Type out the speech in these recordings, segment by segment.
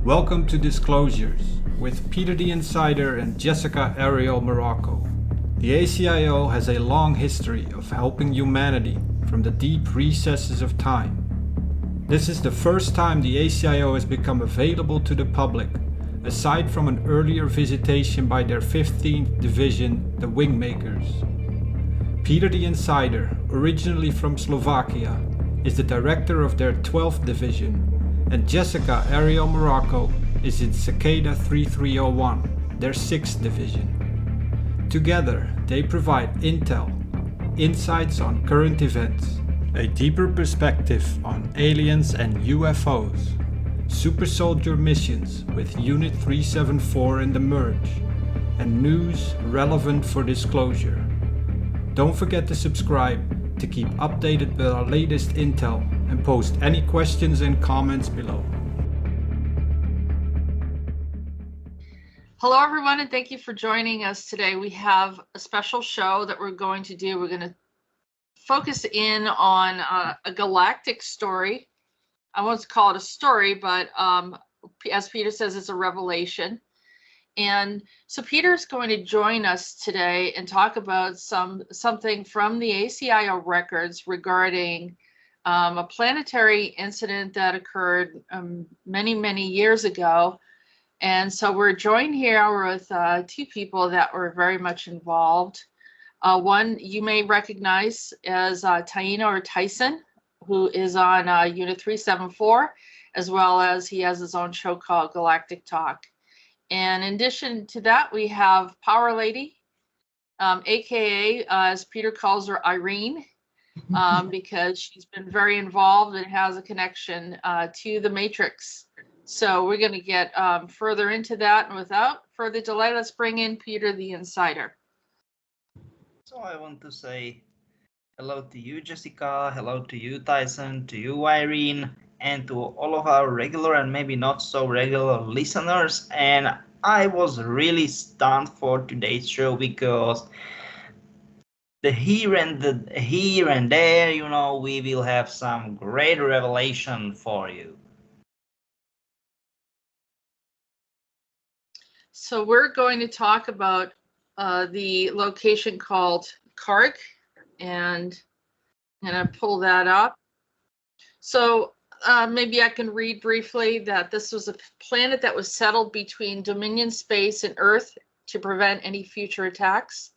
Welcome to Disclosures with Peter the Insider and Jessica Arael Marrocco. The ACIO has a long history of helping humanity from the deep recesses of time. This is the first time the ACIO has become available to the public, aside from an earlier visitation by their 15th Division, the Wingmakers. Peter the Insider, originally from Slovakia, is the director of their 12th Division, and Jessica Arael Marrocco is in Cicada 3301, their 6th Division. Together, they provide intel, insights on current events, a deeper perspective on aliens and UFOs, super soldier missions with Unit 374 and the Merge, and news relevant for disclosure. Don't forget to subscribe to keep updated with our latest intel and post any questions and comments below. Hello everyone, and thank you for joining us today. We have a special show that we're going to do. We're going to focus in on a galactic story. I won't call it a story, but as Peter says, it's a revelation. And so Peter's going to join us today and talk about something from the ACIO records regarding a planetary incident that occurred many years ago. And so we're joined here with two people that were very much involved. One you may recognize as Taino or Tyson, who is on Unit 374, as well as he has his own show called Galactic Talk. And in addition to that, we have Pwrlady, a.k.a. As Peter calls her, Irene, because she's been very involved and has a connection to the Matrix. So we're going to get further into that. And without further delay, let's bring in Peter the Insider. So I want to say hello to you, Jessica. Hello to you, Tyson. To you, Irene. And to all of our regular and maybe not so regular listeners. And I was really stunned for today's show because the here and there, you know, we will have some great revelation for you. So we're going to talk about the location called Cargg, and I'm going to pull that up. So maybe I can read briefly that this was a planet that was settled between Dominion space and Earth to prevent any future attacks.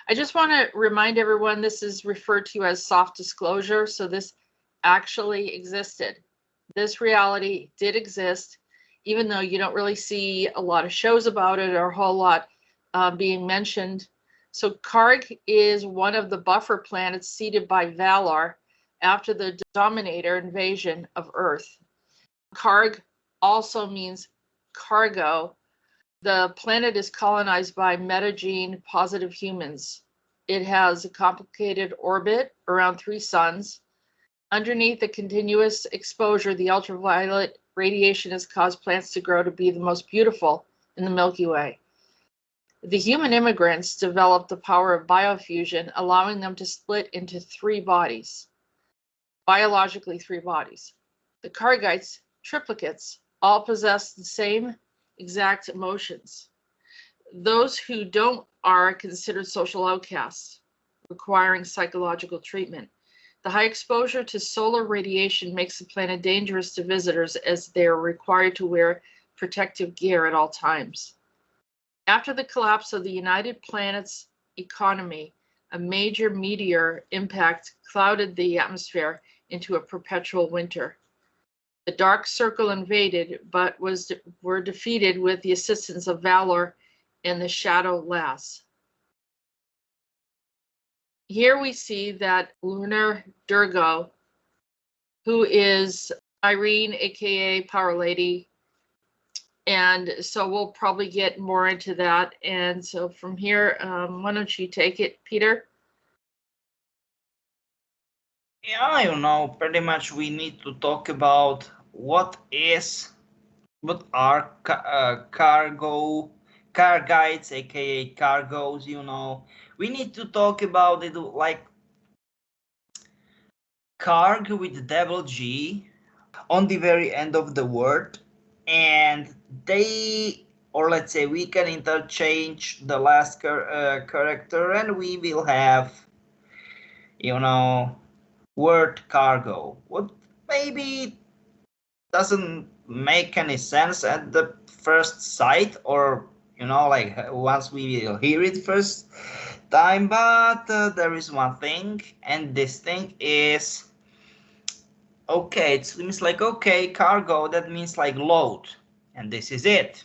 I just want to remind everyone this is referred to as soft disclosure. So this actually existed. This reality did exist, even though you don't really see a lot of shows about it or a whole lot being mentioned. So Cargg is one of the buffer planets seeded by Valar after the Dominator invasion of Earth. Cargg also means cargo. The planet is colonized by metagene positive humans. It has a complicated orbit around 3 suns. Underneath the continuous exposure, the ultraviolet radiation has caused plants to grow to be the most beautiful in the Milky Way. The human immigrants developed the power of biofusion, allowing them to split into 3 bodies. Biologically 3 bodies. The Carggites, triplicates, all possess the same exact emotions. Those who don't are considered social outcasts, requiring psychological treatment. The high exposure to solar radiation makes the planet dangerous to visitors as they are required to wear protective gear at all times. After the collapse of the United Planets economy, a major meteor impact clouded the atmosphere into a perpetual winter. The Dark Circle invaded, but were defeated with the assistance of Valor and the Shadow Lass. Here we see that Lunar Durgo, who is Irene, a.k.a. Pwrlady, and so we'll probably get more into that. And so from here, why don't you take it, Peter? Yeah, you know, pretty much we need to talk about what are Carggites, aka cargoes, you know. We need to talk about it like Cargg with double G on the very end of the word, and they, or let's say we can interchange the last character, and we will have, you know, word cargo. What maybe doesn't make any sense at the first sight, or like once we will hear it first time, but there is one thing, and this thing is, okay, it seems like, okay, cargo, that means like load, and this is it,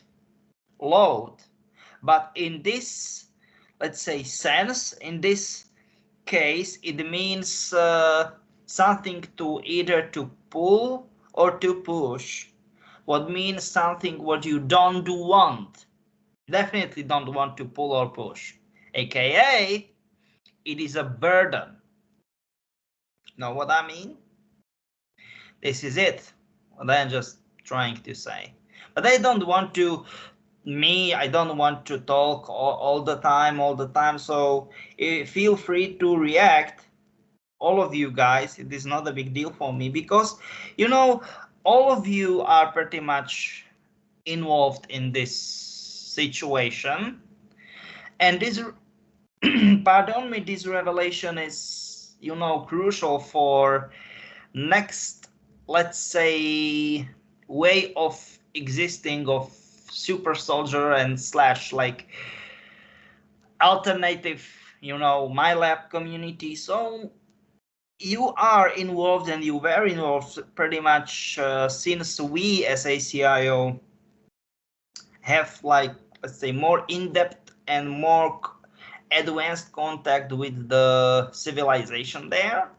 load. But in this, let's say, sense, in this case, it means something to either to pull or to push. What means something what you don't want. Definitely don't want to pull or push. AKA, it is a burden. Know what I mean? This is it. What I'm just trying to say. But I don't want to talk all the time. So feel free to react, all of you guys. It is not a big deal for me, because all of you are pretty much involved in this situation, and this pardon me, this revelation is crucial for next, let's say, way of existing of super soldier and slash like alternative my lab community. So you are involved, and you were involved pretty much since we as ACIO have, like, let's say, more in-depth and more advanced contact with the civilization there.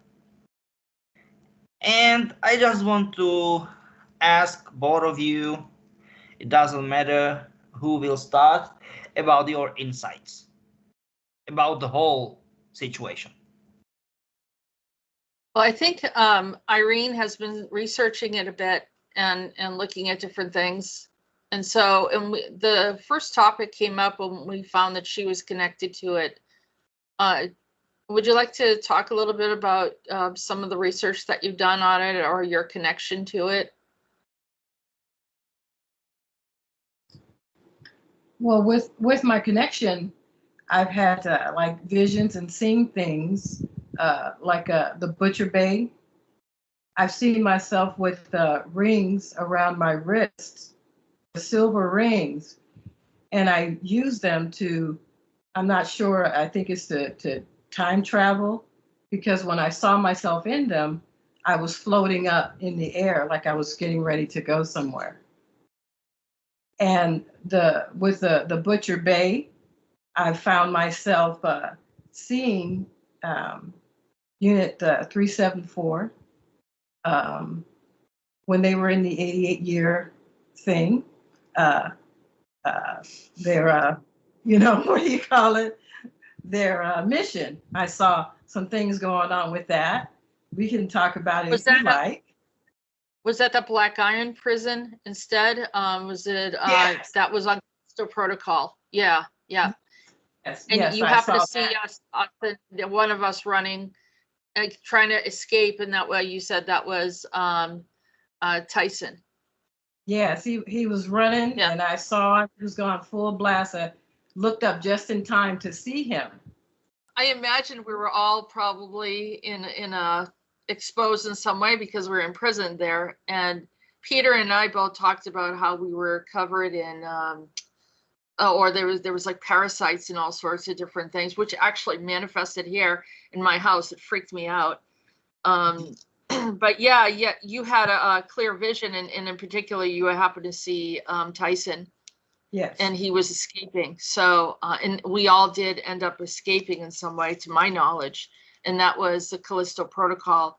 And I just want to ask both of you, it doesn't matter who will start, about your insights about the whole situation. Well, I think Irene has been researching it a bit and looking at different things. And so the first topic came up when we found that she was connected to it. Would you like to talk a little bit about some of the research that you've done on it, or your connection to it? Well, with my connection, I've had like visions and seen things like the butcher bay. I've seen myself with rings around my wrists, silver rings, and I use them to, I'm not sure, I think it's to time travel, because when I saw myself in them, I was floating up in the air like I was getting ready to go somewhere. And with the butcher bay, I found myself seeing Unit 374 when they were in the 88-year thing. Their, what do you call it? Their mission. I saw some things going on with that. We can talk about it if you like. Was that the Black Iron prison instead? Was it Yes. That was on Callisto Protocol? Yeah. Yes, And yes, you I happen saw to see that. one of us running, trying to escape, and that way you said that was Tyson. Yes, he was running, Yeah. and I saw he was going full blast. I looked up just in time to see him. I imagine we were all probably in a exposed in some way because we're in prison there. And Peter and I both talked about how we were covered in or there was like parasites and all sorts of different things, which actually manifested here in my house. It freaked me out. But yeah, you had a clear vision, and in particular, you happened to see Tyson. Yes. And he was escaping. So, and we all did end up escaping in some way, to my knowledge. And that was the Callisto Protocol.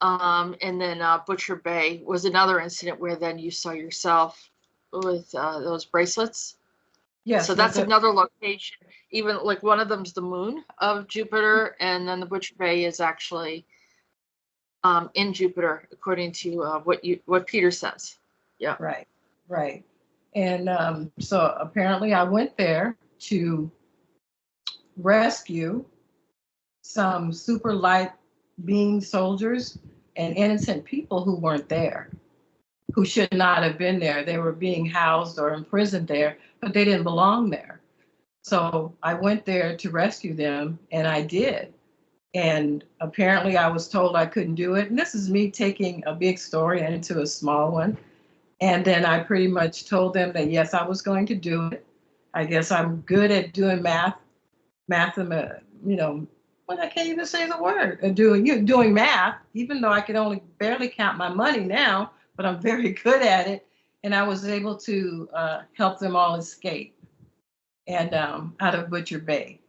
And then Butcher Bay was another incident where then you saw yourself with those bracelets. Yes. So that's another location. Even like one of them's the moon of Jupiter, and then the Butcher Bay is actually in Jupiter, according to what Peter says. Yeah. Right. And so apparently I went there to rescue some super light being soldiers and innocent people who weren't there, who should not have been there. They were being housed or imprisoned there, but they didn't belong there. So I went there to rescue them, and I did. And apparently I was told I couldn't do it. And this is me taking a big story into a small one. And then I pretty much told them that, yes, I was going to do it. I guess I'm good at doing math, well, I can't even say the word, doing math, even though I can only barely count my money now, but I'm very good at it. And I was able to help them all escape and out of Butcher Bay.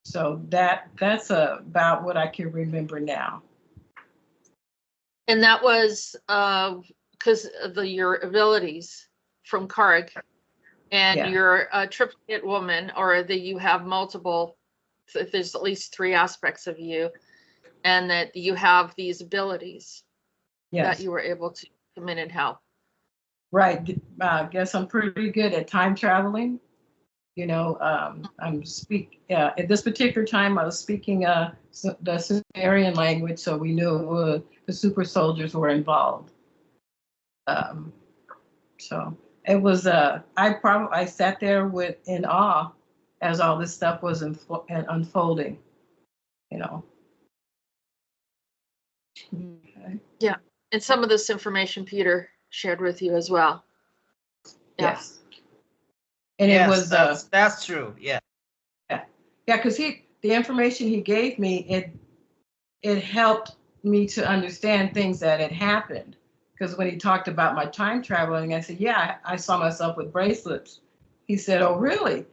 So that's about what I can remember now. And that was because of your abilities from Cargg, and Yeah. you're a triplicate woman, or that you have multiple, there's at least 3 aspects of you, and that you have these abilities Yes. that you were able to come in and help. Right. I guess I'm pretty good at time traveling. You know, at this particular time, I was speaking the Sumerian language, so we knew the super soldiers were involved. So it was, I sat there in awe as all this stuff was unfolding, you know. Okay. Yeah, and some of this information Peter shared with you as well. Yeah. Yes. And yes, it was that's true. Yeah. Yeah, because the information he gave me, it helped me to understand things that had happened. Because when he talked about my time traveling, I said, yeah, I saw myself with bracelets. He said, oh, really?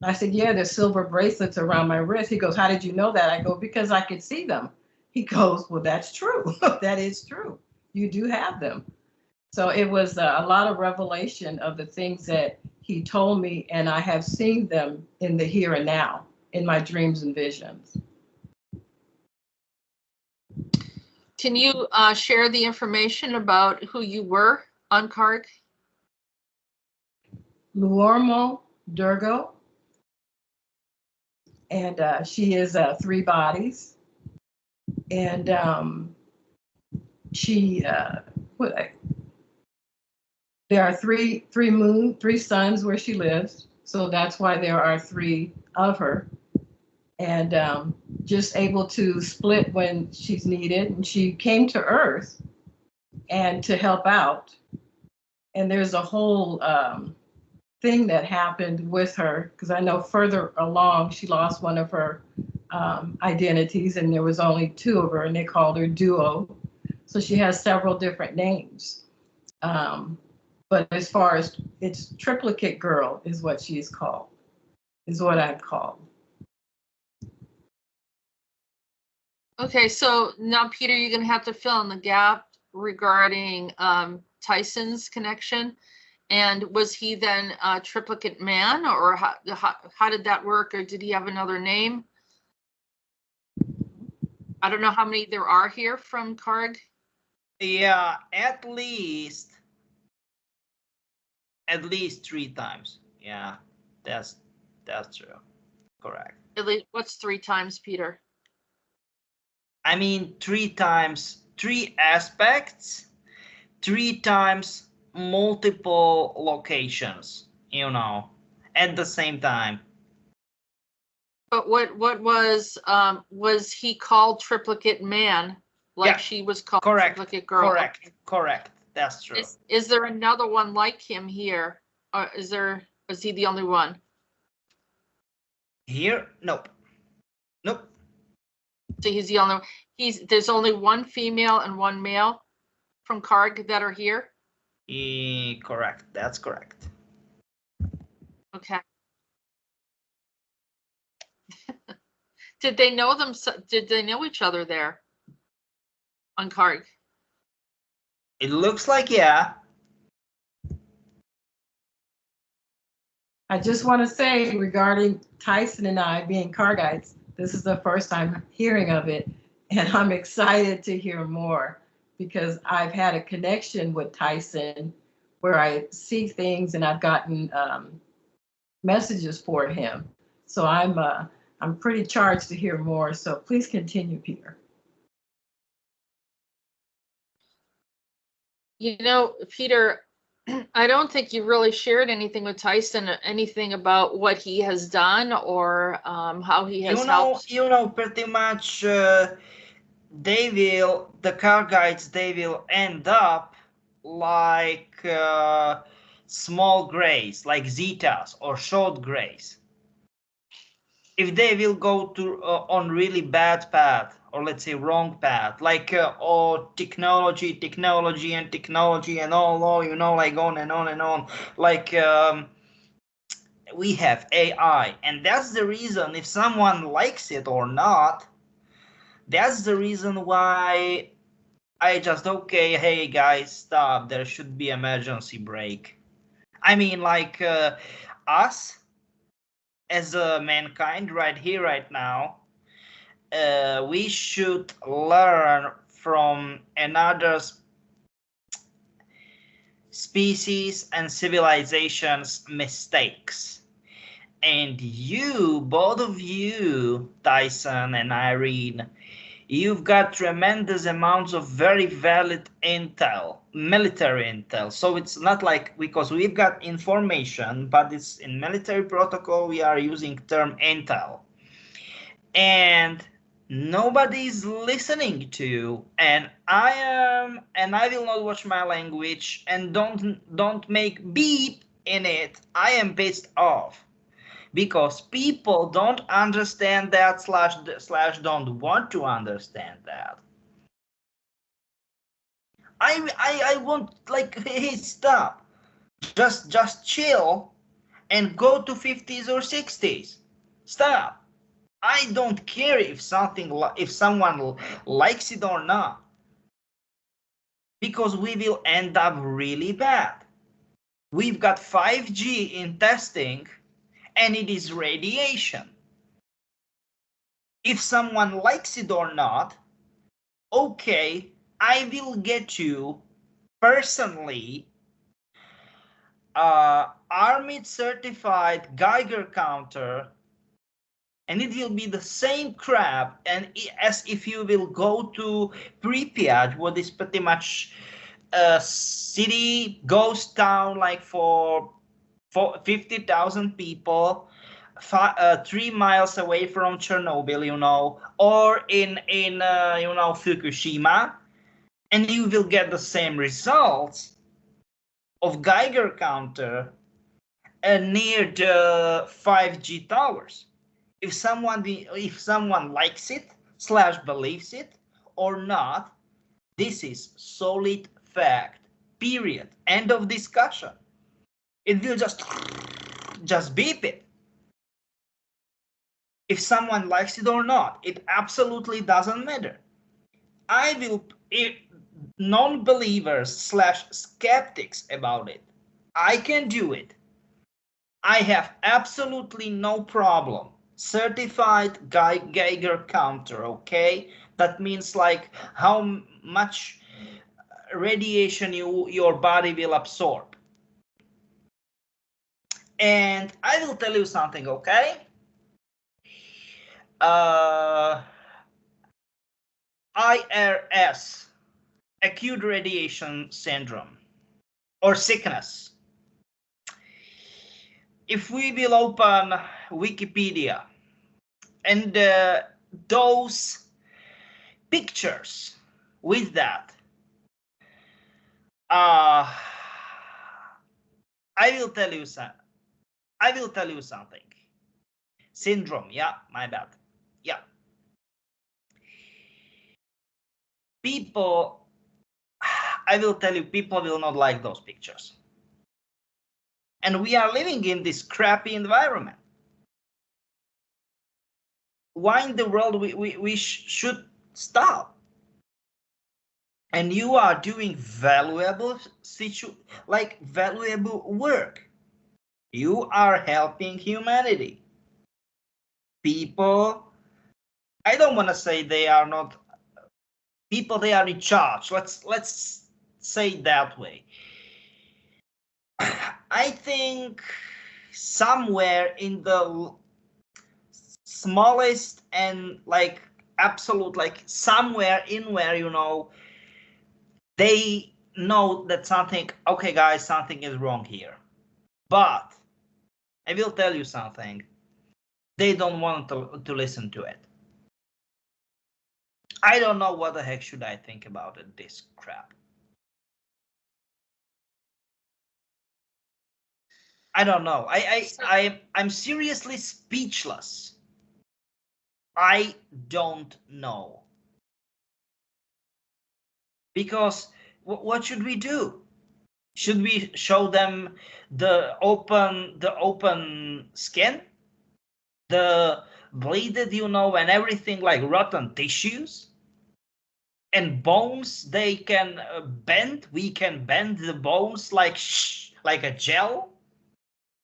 I said, yeah, there's silver bracelets around my wrist. He goes, how did you know that? I go, because I could see them. He goes, well, that's true. That is true. You do have them. So it was a lot of revelation of the things that he told me, and I have seen them in the here and now, in my dreams and visions. Can you share the information about who you were on Cargg? Luormo Durgo, and she is 3 bodies, and she there are three suns where she lives, so that's why there are 3 of her, and just able to split when she's needed. And she came to Earth and to help out, and there's a whole thing that happened with her, because I know further along she lost one of her identities, and there was only 2 of her, and they called her Duo. So she has several different names. But as far as it's triplicate girl is what she is called, is what I'm called. Okay, so now Peter, you're going to have to fill in the gap regarding Tyson's connection. And was he then a triplicate man, or how did that work, or did he have another name? I don't know how many there are here from Cargg. Yeah, at least 3 times. Yeah, that's true. Correct. At least, what's 3 times, Peter? I mean, 3 times, 3 aspects, 3 times multiple locations, at the same time. But what was he called triplicate man, like she was called triplicate girl? Correct. That's true. Is there another one like him here? Or is he the only one? Here? Nope. So he's the only one. There's only 1 female and 1 male from Cargg that are here? Correct. That's correct. Okay. Did they know each other there on Cargg? It looks like, yeah. I just want to say regarding Tyson and I being Carggites, this is the first time hearing of it, and I'm excited to hear more, because I've had a connection with Tyson where I see things and I've gotten messages for him. So I'm pretty charged to hear more. So please continue, Peter. You know, Peter, I don't think you really shared anything with Tyson, anything about what he has done or how he has helped. You know, pretty much the car guides, they will end up like small grays, like zetas or short grays. If they will go to on really bad path, or let's say wrong path, like technology and all, you know, like on and on and on, like we have AI, and that's the reason, if someone likes it or not, that's the reason why I just, okay, hey guys, stop, there should be emergency brake. I mean, like us as a mankind right here, right now, we should learn from another species and civilizations' mistakes. And you, both of you, Tyson and Irene, you've got tremendous amounts of very valid intel, military intel. So it's not like, because we've got information, but it's in military protocol, we are using term intel. And nobody's listening to, and I will not watch my language, and don't make beep in it. I am pissed off because people don't understand that slash don't want to understand that. I want, like, hey, stop, just chill and go to 50s or 60s. Stop. I don't care if someone likes it or not, because we will end up really bad. We've got 5G in testing, and it is radiation. If someone likes it or not, okay, I will get you personally Army certified Geiger counter, and it will be the same crap, and as if you will go to Pripyat, what is pretty much a city, ghost town, like for 50,000 people, 3 miles away from Chernobyl, you know, or in you know, Fukushima, and you will get the same results of Geiger counter near the 5G towers. If someone likes it slash believes it or not, this is solid fact. Period. End of discussion. It will just beep it. If someone likes it or not, it absolutely doesn't matter. I will, non-believers slash skeptics about it, I can do it. I have absolutely no problem. Certified Geiger counter, okay? That means like how much radiation your body will absorb. And I will tell you something, okay? IRS, acute radiation syndrome or sickness. If we will open Wikipedia and those pictures with that, I will tell you something. Syndrome, yeah, my bad. Yeah. People, I will tell you, people will not like those pictures. And we are living in this crappy environment. Why in the world we should stop? And you are doing valuable work. You are helping humanity. People, I don't want to say they are not people, they are in charge. Let's say it that way. I think somewhere in the smallest and like absolute, like somewhere in where, you know, they know that something, okay guys, something is wrong here. But I will tell you something. They don't want to listen to it. I don't know what the heck should I think about it, this crap. I don't know. I'm seriously speechless. I don't know. Because what should we do? Should we show them the open skin? The bleeded, you know, and everything like rotten tissues? And bones they can bend? We can bend the bones like a gel?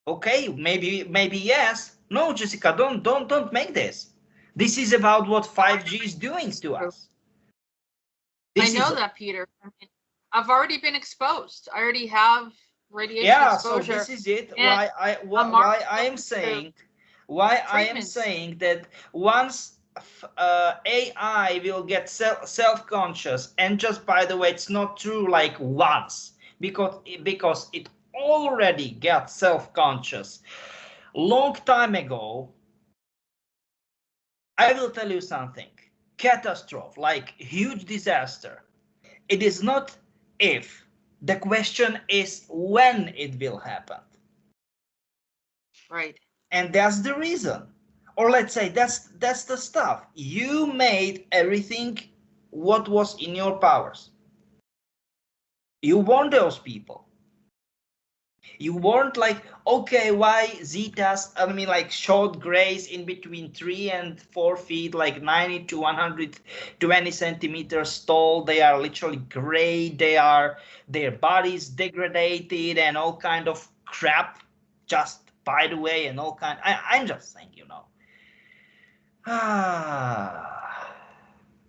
Okay, maybe yes. No, Jessica, don't make this. This is about what 5G is doing to us. I know that, Peter. I mean, I've already been exposed. I already have radiation exposure. So this is it. Why I am saying that once AI will get self-conscious, and just by the way, it's not true like once, because it already got self-conscious long time ago. I will tell you something. Catastrophe, like huge disaster. It is not if. The question is when it will happen. Right. And that's the reason. Or let's say that's the stuff. You made everything what was in your powers. You warned those people. You weren't like, okay, why zetas, I mean, like short grays in between 3 and 4 feet, like 90 to 120 centimeters tall. They are literally gray. Their bodies degraded and all kind of crap, just by the way, and all kind. I'm just saying, you know.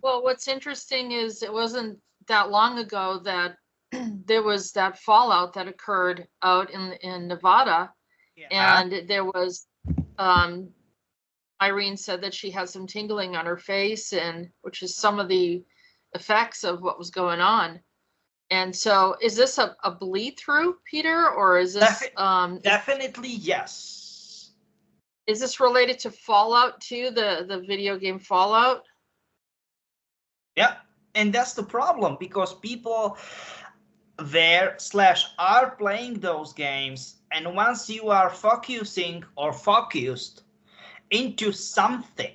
Well, what's interesting is it wasn't that long ago that there was that fallout that occurred out in Nevada, and there was Irene said that she had some tingling on her face, and which is some of the effects of what was going on. And so is this a bleed through, Peter, or is this definitely yes. Is this related to Fallout too, the video game Fallout? Yeah, and that's the problem, because people are playing those games, and once you are focusing or focused into something,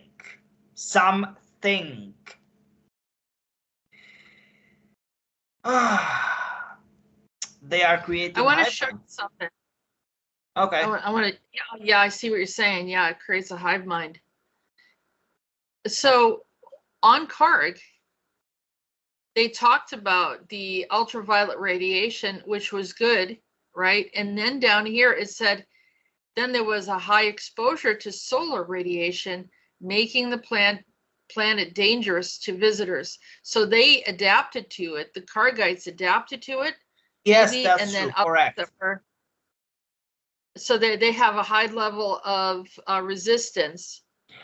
they are creating. I want to show you something. Okay. I want to. Yeah, I see what you're saying. Yeah, it creates a hive mind. So on Cargg, they talked about the ultraviolet radiation, which was good, right? And then down here it said, then there was a high exposure to solar radiation, making the planet dangerous to visitors. So they adapted to it. The Carggites adapted to it. Yes, maybe, that's and then true. Correct. So they have a high level of resistance.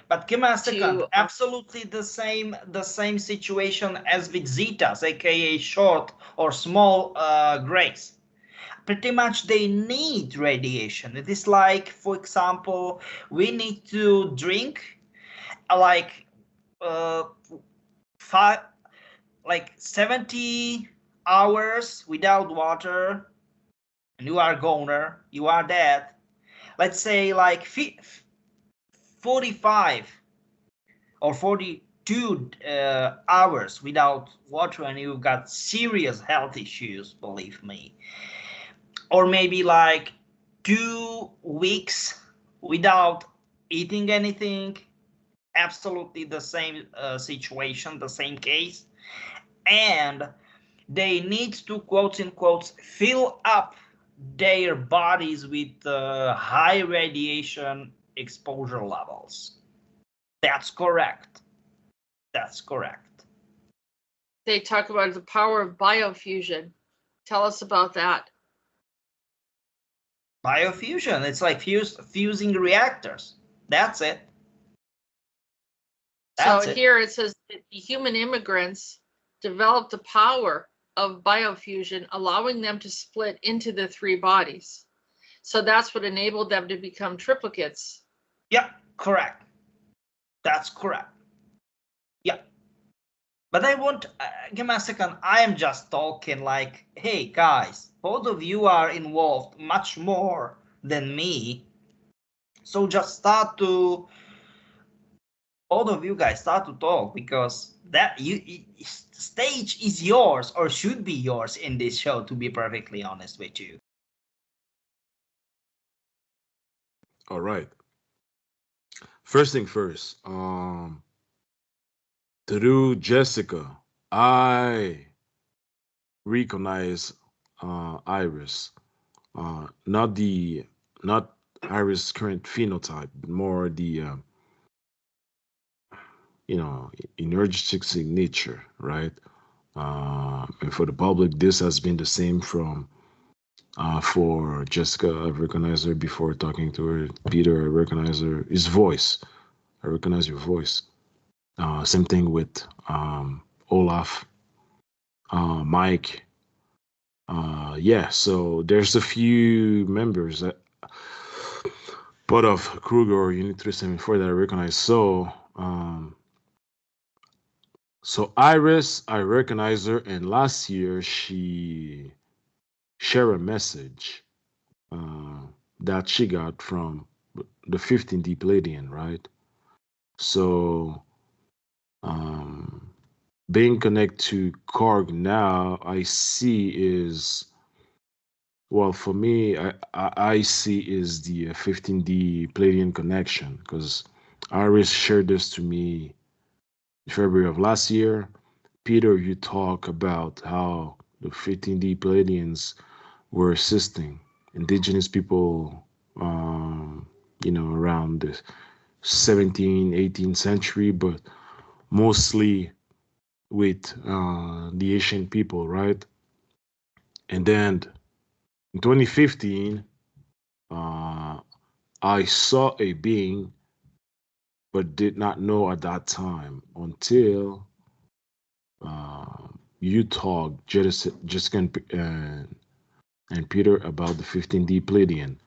But give me a second. Absolutely the same situation as with zetas, aka short or small grays. Pretty much they need radiation. It is like, for example, we need to drink like 70 hours without water, and you are goner, you are dead. Let's say like 45 or 42 hours without water, and you've got serious health issues, believe me. Or maybe like 2 weeks without eating anything. Absolutely the same situation, the same case. And they need to, quotes in quotes, fill up their bodies with high radiation exposure levels. That's correct. That's correct. They talk about the power of biofusion. Tell us about that. Biofusion, it's like fusing reactors. That's it. So here it says that the human immigrants developed the power of biofusion, allowing them to split into the 3 bodies. So that's what enabled them to become triplicates. Yeah, correct. That's correct. Yeah. But I want, give me a second. I am just talking like, hey guys, both of you are involved much more than me. So just start to, both of you guys start to talk, because that stage is yours, or should be yours in this show, to be perfectly honest with you. All right. First thing first. Through Jessica, I recognize Iris. Not Iris' current phenotype, but more the energetic signature, right? And for the public, this has been the same from for Jessica. I've recognized her before talking to her. Peter, I recognize his voice. I recognize your voice. Same thing with Olaf, Mike. Yeah, so there's a few members that part of Kruger or Unit 374 that I recognize. So Iris, I recognize her, and last year she shared a message that she got from the 15D Palladian, right? So being connected to Cargg now, I see is, well, for me, I see is the 15D Palladian connection, because Iris shared this to me in February of last year. Peter, you talk about how the 15D Palladians were assisting indigenous people, around the 17th, 18th century, but mostly with the Asian people, right? And then in 2015, I saw a being, but did not know at that time until you talked, Jessica and Peter, about the 15D Palladian.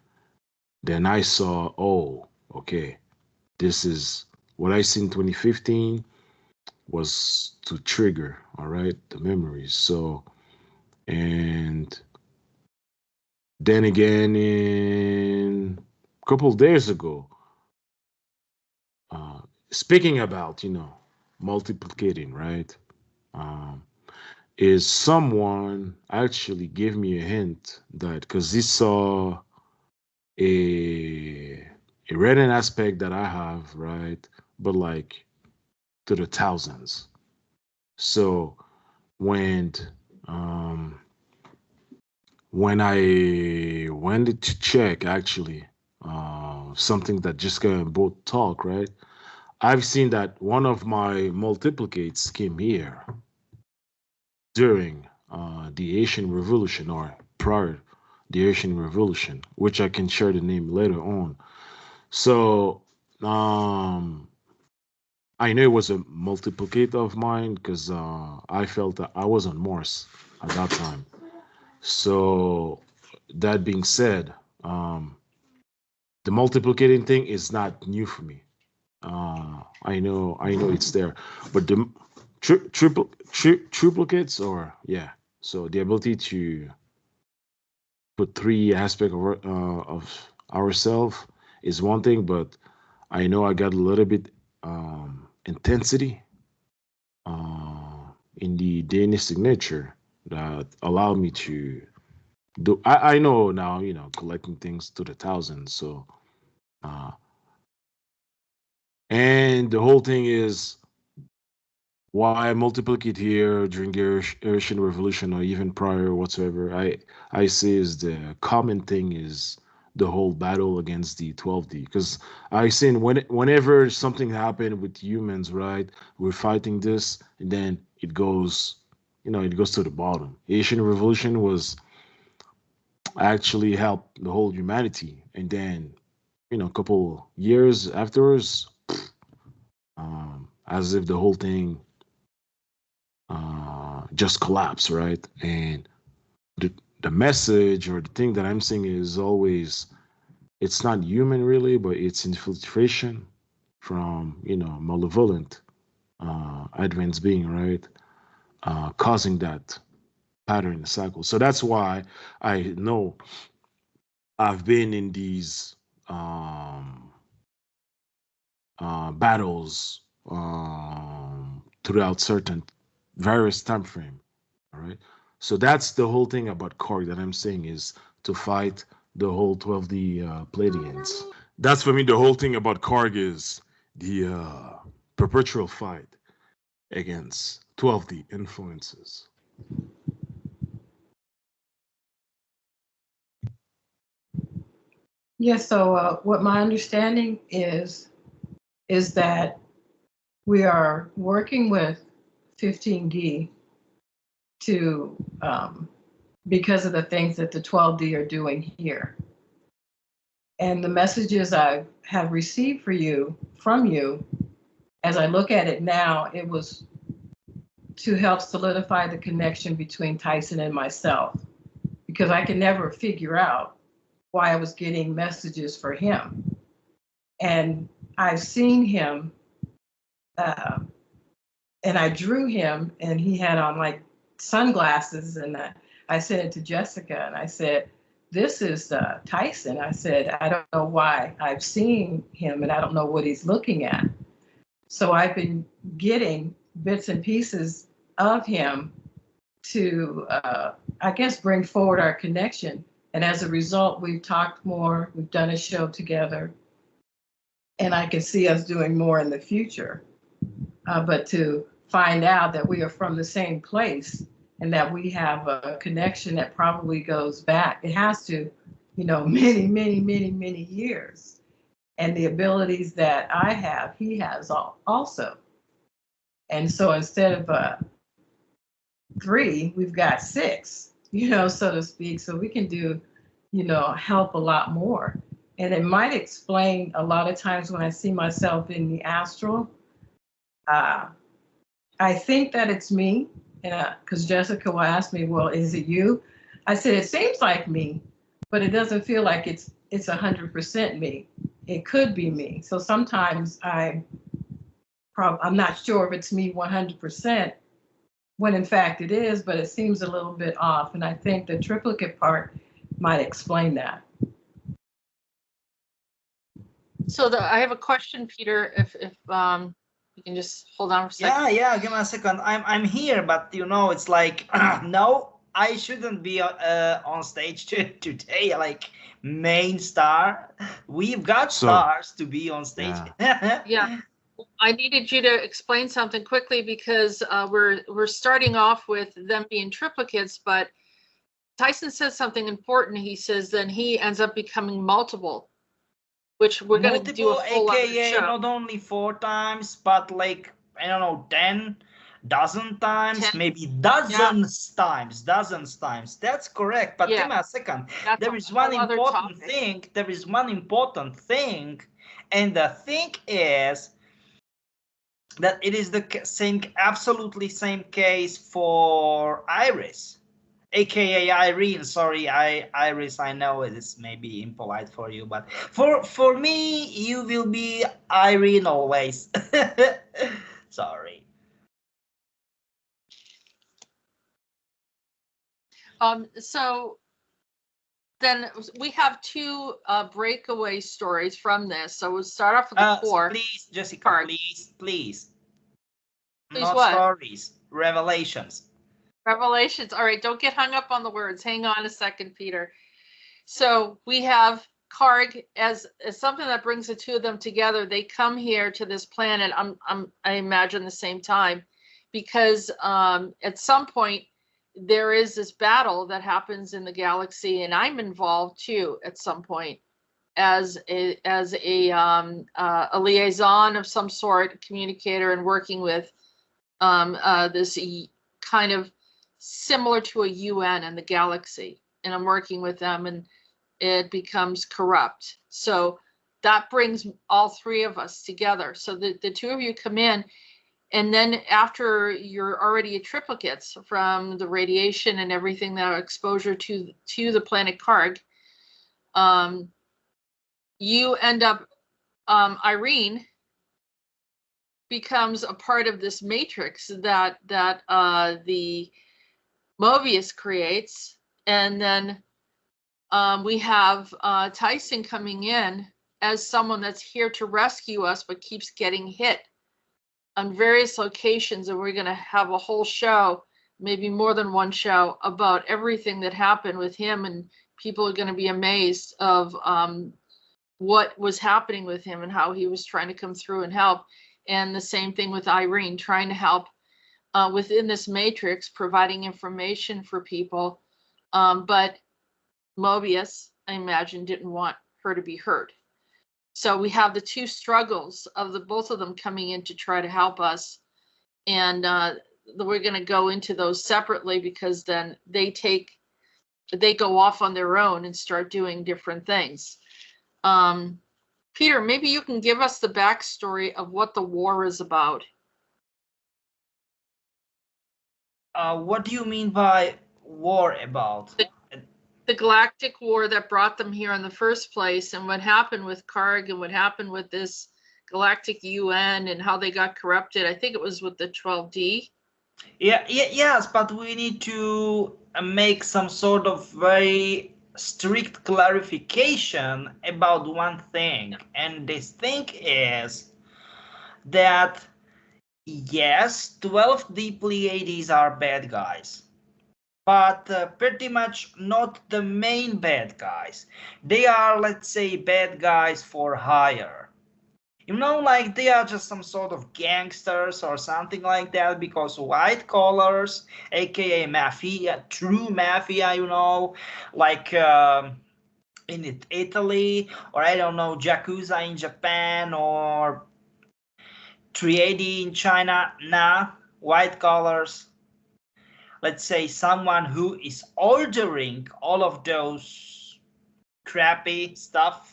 Then I saw, oh, okay, this is what I seen in 2015 was to trigger, all right, the memories. So, and then again, in a couple of days ago, speaking about, multiplicating, right? Is someone actually gave me a hint that, because he saw a written aspect that I have, right? But like to the thousands. So when I went to check, actually, something that Jessica and both talk, right? I've seen that one of my multiplicates came here during the Asian Revolution, or prior the Asian Revolution, which I can share the name later on. So I know it was a multiplicate of mine, because I felt that I was on Morse at that time. So that being said, the multiplicating thing is not new for me. I know it's there, but the triplicates, or yeah. So the ability to put 3 aspects of ourselves is one thing, but I know I got a little bit intensity in the Danish signature that allowed me to do. I know now, collecting things to the thousands. So, and the whole thing is why multiplicate here during the Asian Revolution, or even prior whatsoever. I say is the common thing is the whole battle against the 12D, because I seen whenever something happened with humans, right, we're fighting this, and then it goes to the bottom. Asian Revolution was actually helped the whole humanity, and then a couple years afterwards, as if the whole thing just collapse, right? And the message or the thing that I'm saying is always, it's not human really, but it's infiltration from, malevolent advanced being, right? Causing that pattern cycle. So that's why I know I've been in these battles throughout certain various time frame. All right. So that's the whole thing about Cargg that I'm saying is to fight the whole 12D Pleiadians. That's for me the whole thing about Cargg is the perpetual fight against 12D influences. Yes, so what my understanding is that we are working with 15D to, because of the things that the 12D are doing here. And the messages I have received from you, as I look at it now, it was to help solidify the connection between Tyson and myself, because I can never figure out why I was getting messages for him. And I've seen him, and I drew him, and he had on like sunglasses, and I sent it to Jessica, and I said, this is Tyson. I said, I don't know why I've seen him, and I don't know what he's looking at. So I've been getting bits and pieces of him to, I guess, bring forward our connection. And as a result, we've talked more, we've done a show together, and I can see us doing more in the future. But to find out that we are from the same place and that we have a connection that probably goes back, it has to, many, many, many, many years. And the abilities that I have, he has also. And so instead of 3, we've got 6, so to speak. So we can do, help a lot more. And it might explain a lot of times when I see myself in the astral, I think that it's me, because Jessica will ask me, well, is it you? I said, it seems like me, but it doesn't feel like it's 100% me. It could be me. So sometimes I'm not sure if it's me 100%, when in fact it is, but it sees a little bit off. And I think the triplicate part might explain that. So I have a question, Peter, if you can just hold on for a second. Yeah, give me a second. I'm here, but it's like no, I shouldn't be on stage today, like main star. We've got stars to be on stage. Yeah. I needed you to explain something quickly because we're starting off with them being triplicates, but Tyson says something important. He says then he ends up becoming multiple, which we're going to do a full AKA show. Not only 4 times, but like, I don't know, 10, dozen times, 10. maybe dozens times. That's correct. But give me a second. There is one important thing. And the thing is that it is the absolutely same case for Iris. AKA Irene, sorry, Iris, I know it is maybe impolite for you, but for me, you will be Irene always. Sorry. So then we have 2 breakaway stories from this. So we'll start off with the 4. Please, Jessica, please. Not what? stories, revelations. Revelations. All right, don't get hung up on the words. Hang on a second, Peter. So we have Cargg as something that brings the 2 of them together. They come here to this planet. I imagine the same time, because at some point there is this battle that happens in the galaxy, and I'm involved too at some point as a liaison of some sort, communicator, and working with this kind of similar to a UN in the galaxy, and I'm working with them, and it becomes corrupt. So that brings all 3 of us together. So the 2 of you come in, And then after you're already triplicates from the radiation and everything, that exposure to the planet Cargg, you end up, Irene becomes a part of this matrix that the Mobius creates, and then we have Tyson coming in as someone that's here to rescue us, but keeps getting hit on various locations, and we're going to have a whole show, maybe more than one show, about everything that happened with him, and people are going to be amazed of what was happening with him and how he was trying to come through and help. And the same thing with Irene, trying to help within this matrix, providing information for people. But Mobius, I imagine, didn't want her to be hurt. So we have the two struggles of both of them coming in to try to help us. And we're going to go into those separately, because then they go off on their own and start doing different things. Peter, maybe you can give us the backstory of what the war is about. What do you mean by war about? The Galactic War that brought them here in the first place, and what happened with Cargg, and what happened with this Galactic UN, and how they got corrupted. I think it was with the 12D. Yes, but we need to make some sort of very strict clarification about one thing, and this thing is that yes, 12D Pleiades are bad guys, but pretty much not the main bad guys. They are, let's say, bad guys for hire. You know, like they are just some sort of gangsters or something like that, because white collars, aka mafia, true mafia, you know, like in Italy, or I don't know, Yakuza in Japan, or Triadi in China. Nah, white collars. Let's say someone who is ordering all of those crappy stuff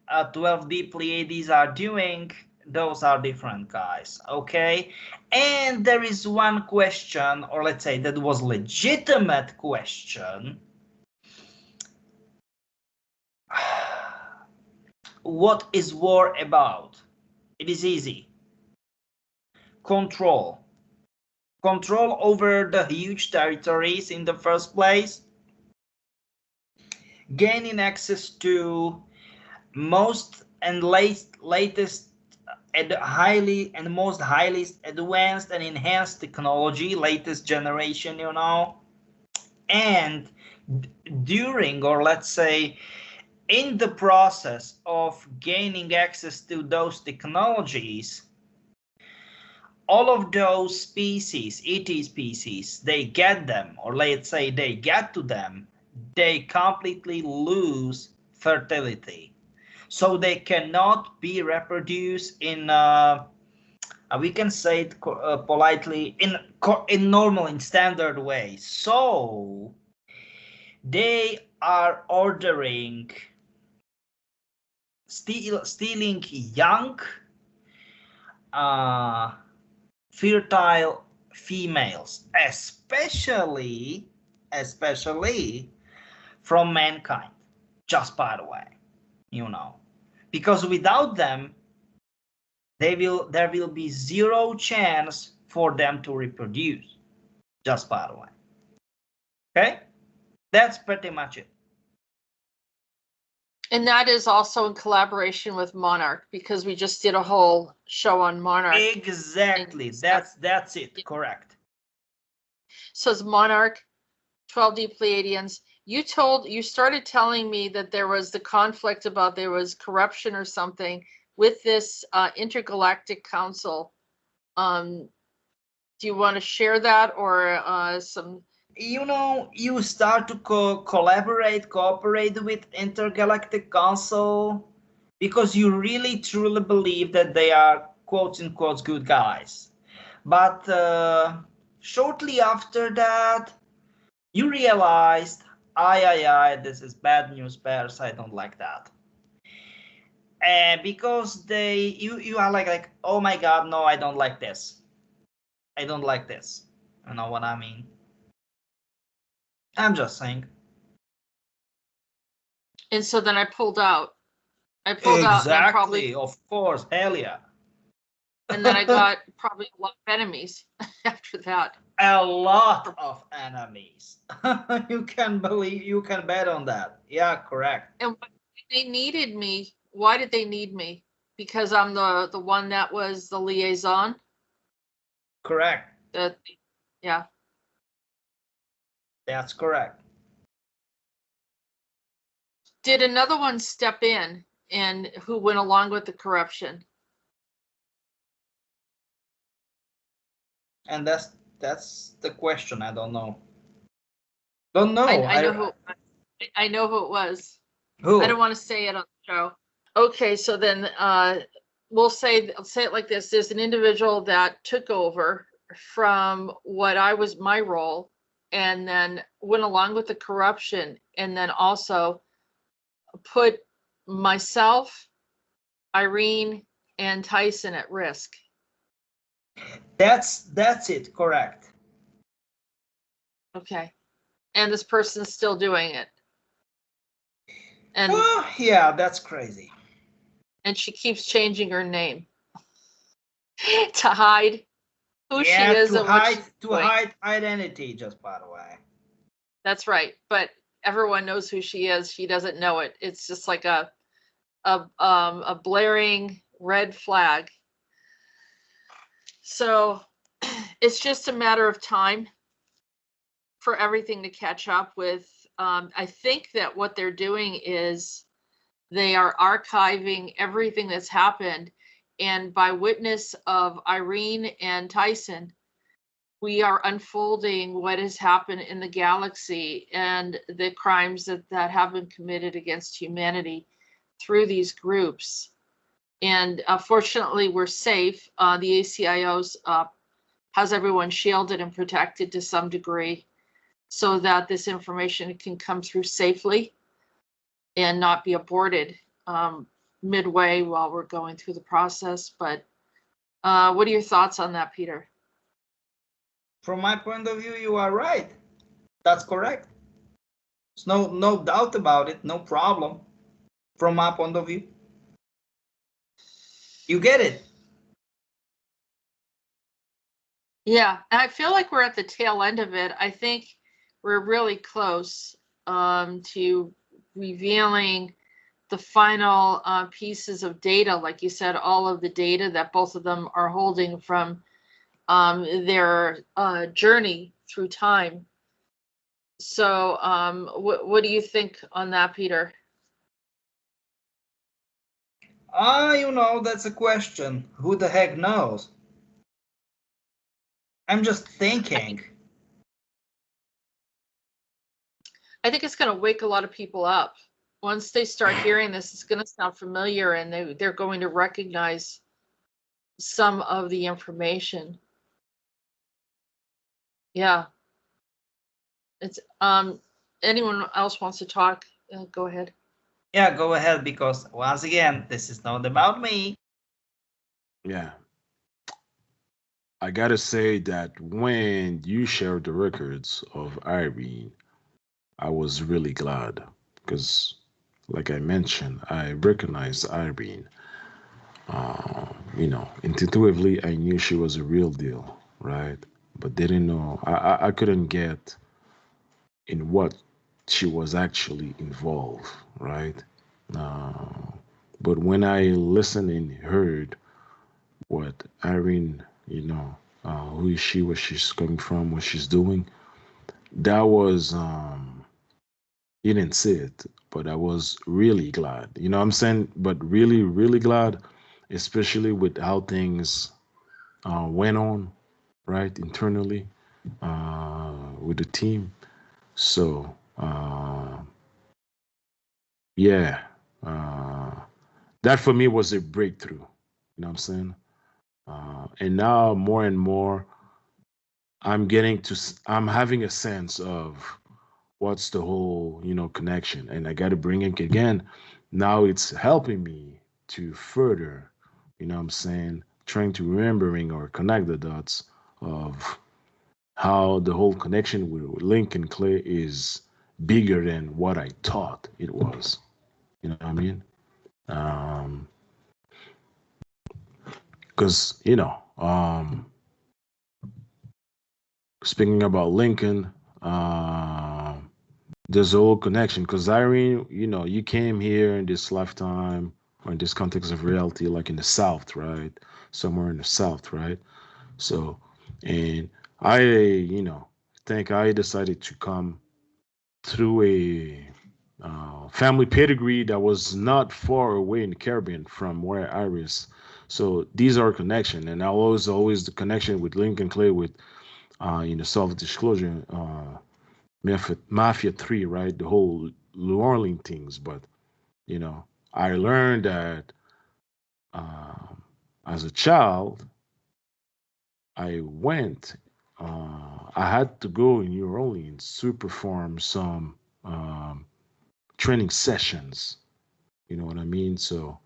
12D Pleiades are doing, those are different guys, okay? And there is one question, or let's say that was legitimate question. What is war about? It is easy. Control. Control over the huge territories in the first place. Gaining access to most and latest and most highly advanced and enhanced technology, latest generation, you know. And during, or let's say in the process of gaining access to those technologies, all of those species, ET species, they get them, or let's say they get to them, they completely lose fertility. So they cannot be reproduced in, we can say it politely, in normal, in standard way. So they are ordering, stealing young, fertile females, especially from mankind, just by the way, you know, because without them, there will be zero chance for them to reproduce, just by the way. Okay, that's pretty much it. And that is also in collaboration with Monarch, because we just did a whole show on Monarch. Exactly, that's it, correct. So it's Monarch, 12D Pleiadians. You started telling me that there was the conflict about there was corruption or something with this intergalactic council. Do you want to share that, or some? You know, you start to cooperate with Intergalactic Council because you really truly believe that they are quotes unquote good guys. But shortly after that, you realized, this is bad news bears, I don't like that. Because you are like, oh my god, no, I don't like this. I don't like this. You know what I mean? I'm just saying. And so then I pulled out. I pulled out and I probably, Exactly, of course, hell yeah. and then I got probably a lot of enemies after that. A lot of enemies. You can bet on that. Yeah, correct. And they needed me. Why did they need me? Because I'm the one that was the liaison. Correct. Yeah. That's correct. Did another one step in and who went along with the corruption? And that's the question. I don't know. Don't know. I know who. I know who it was. Who? I don't want to say it on the show. Okay, so then we'll say it like this: there's an individual that took over from what I was my role, and then went along with the corruption, and then also put myself, Irene, and Tyson at risk. That's it. Correct. Okay, and this person's still doing it. And yeah, that's crazy. And she keeps changing her name to hide who she is to and what she's doing. hide identity, just by the way. That's right, but everyone knows who she is. She doesn't know it. It's just like a blaring red flag. So it's just a matter of time for everything to catch up with. I think that what they're doing is they are archiving everything that's happened. And by witness of Irene and Tyson, we are unfolding what has happened in the galaxy and the crimes that have been committed against humanity through these groups. And fortunately, we're safe. The ACIO's has everyone shielded and protected to some degree, so that this information can come through safely and not be aborted midway while we're going through the process. But what are your thoughts on that, Peter? From my point of view, you are right. That's correct. There's no doubt about it, no problem. From my point of view. You get it. Yeah, and I feel like we're at the tail end of it. I think we're really close to revealing the final pieces of data. Like you said, all of the data that both of them are holding from their journey through time. So what do you think on that, Peter? That's a question. Who the heck knows? I'm just thinking. I think it's going to wake a lot of people up. Once they start hearing this, it's going to sound familiar, and they're going to recognize some of the information. Yeah. It's anyone else wants to talk? Go ahead. Yeah, go ahead, because once again, this is not about me. Yeah. I gotta say that when you shared the records of Irene, I was really glad because, like I mentioned, I recognized Irene. Intuitively, I knew she was a real deal, right? But didn't know. I couldn't get in what she was actually involved, right? But when I listened and heard what Irene, who is she, where she's coming from, what she's doing, that was, you didn't see it, but I was really glad. You know what I'm saying? But really, really glad, especially with how things went on, right, internally with the team. So, yeah, that for me was a breakthrough. You know what I'm saying? And now more and more, I'm having a sense of what's the whole, connection. And I got to bring it again. Now it's helping me to further, you know what I'm saying, trying to remembering or connect the dots of how the whole connection with Link and Clay is bigger than what I thought it was. You know what I mean? Because speaking about Lincoln, there's a whole connection. Because Irene, you came here in this lifetime or in this context of reality, like in the South, right? Somewhere in the South, right? So, and I, think I decided to come through a family pedigree that was not far away in the Caribbean from where I was. So these are connection, and always the connection with Lincoln Clay with self-disclosure, Mafia 3, right? The whole New Orleans things. But I learned that as a child, I went. I had to go in New Orleans to perform some training sessions. You know what I mean? So,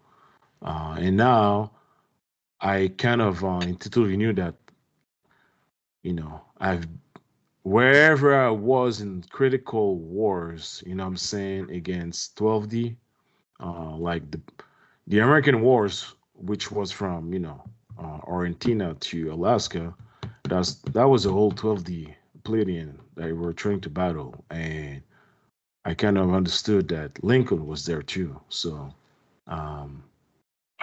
and now I kind of intuitively knew that, I've wherever I was in critical wars, what I'm saying, against 12D, like the American wars, which was from, Argentina to Alaska, that was a whole 12D Palladian that we were trying to battle. And I kind of understood that Lincoln was there too. So I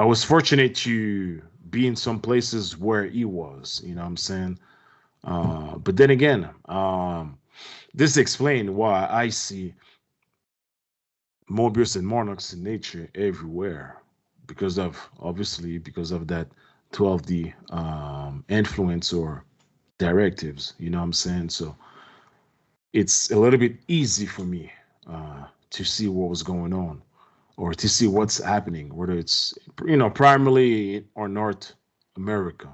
was fortunate to be in some places where he was, you know what I'm saying? But then again, this explains why I see Mobius and Monarchs in nature everywhere, because of that 12D influence or directives, you know what I'm saying? So it's a little bit easy for me to see what was going on or to see what's happening, whether it's, primarily or North America,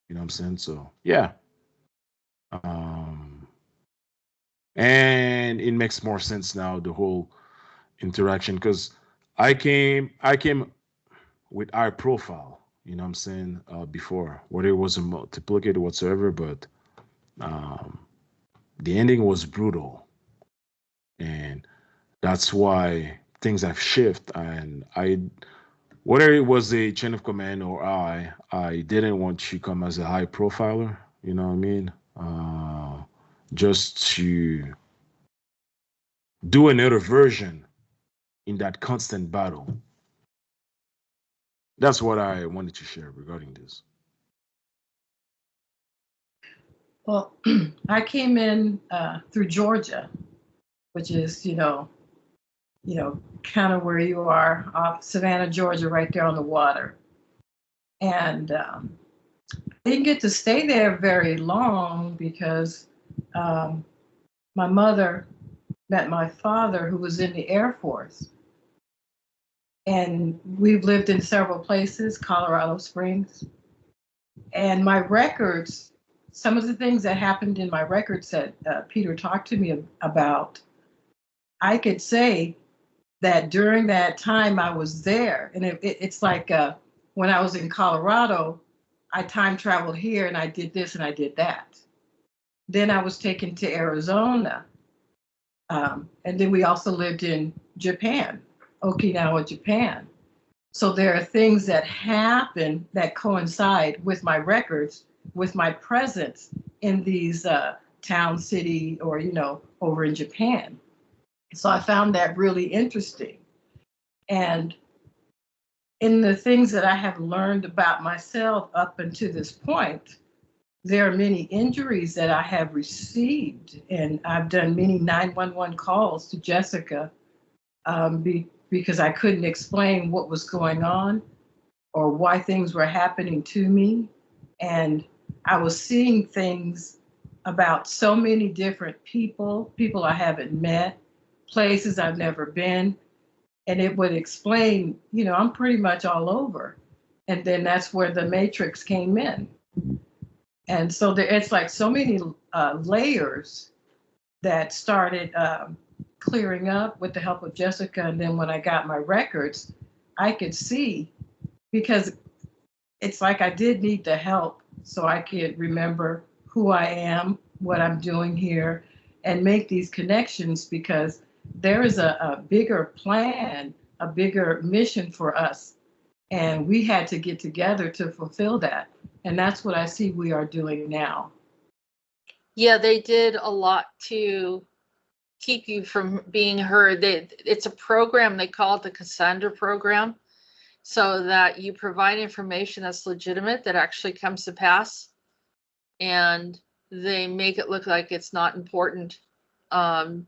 you know what I'm saying? So yeah. And it makes more sense now, the whole interaction, because I came with our profile, you know what I'm saying, before, whether it was a multiplicator whatsoever, but the ending was brutal. And that's why things have shifted. And whether it was a chain of command or I didn't want to come as a high profiler, you know what I mean? Just to do another version in that constant battle. That's what I wanted to share regarding this. Well, I came in through Georgia, which is, kind of where you are, off Savannah, Georgia, right there on the water. And I didn't get to stay there very long because my mother met my father, who was in the Air Force. And we've lived in several places, Colorado Springs. And my records, some of the things that happened in my records that Peter talked to me about, I could say that during that time I was there. And it's like when I was in Colorado, I time traveled here and I did this and I did that. Then I was taken to Arizona. And then we also lived in Japan, Okinawa, Japan. So there are things that happen that coincide with my records, with my presence in these town, city, or, over in Japan. So I found that really interesting. And in the things that I have learned about myself up until this point, there are many injuries that I have received, and I've done many 911 calls to Jessica because I couldn't explain what was going on or why things were happening to me. And I was seeing things about so many different people I haven't met, places I've never been, and it would explain, I'm pretty much all over. And then that's where the matrix came in. And so it's like so many layers that started clearing up with the help of Jessica. And then when I got my records, I could see, because it's like I did need the help so I could remember who I am, what I'm doing here, and make these connections, because there is a bigger plan, a bigger mission for us. And we had to get together to fulfill that. And that's what I see we are doing now. Yeah, they did a lot to keep you from being heard. It's a program, they call it the Cassandra program, so that you provide information that's legitimate, that actually comes to pass, and they make it look like it's not important. There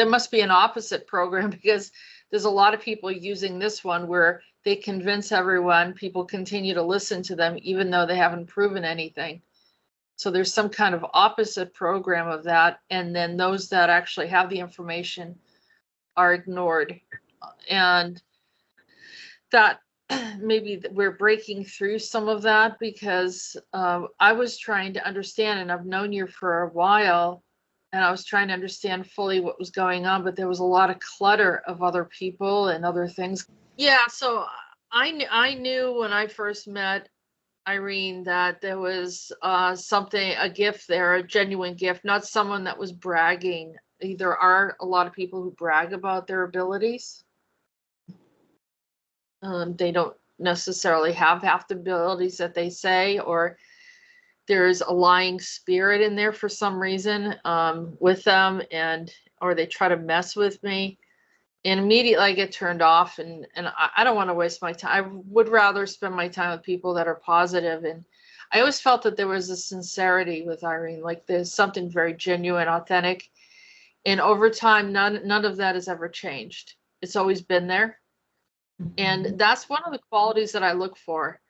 must be an opposite program, because there's a lot of people using this one where they convince everyone, people continue to listen to them even though they haven't proven anything. So there's some kind of opposite program of that, and then those that actually have the information are ignored. And that maybe we're breaking through some of that, because I was trying to understand, and I've known you for a while, and I was trying to understand fully what was going on, but there was a lot of clutter of other people and other things. Yeah, so I knew when I first met Irene that there was something, a gift there, a genuine gift, not someone that was bragging. There are a lot of people who brag about their abilities. They don't necessarily have half the abilities that they say, or there's a lying spirit in there for some reason with them, or they try to mess with me. And immediately I get turned off, and I don't want to waste my time. I would rather spend my time with people that are positive. And I always felt that there was a sincerity with Irene, like there's something very genuine, authentic. And over time, none of that has ever changed. It's always been there. And that's one of the qualities that I look for.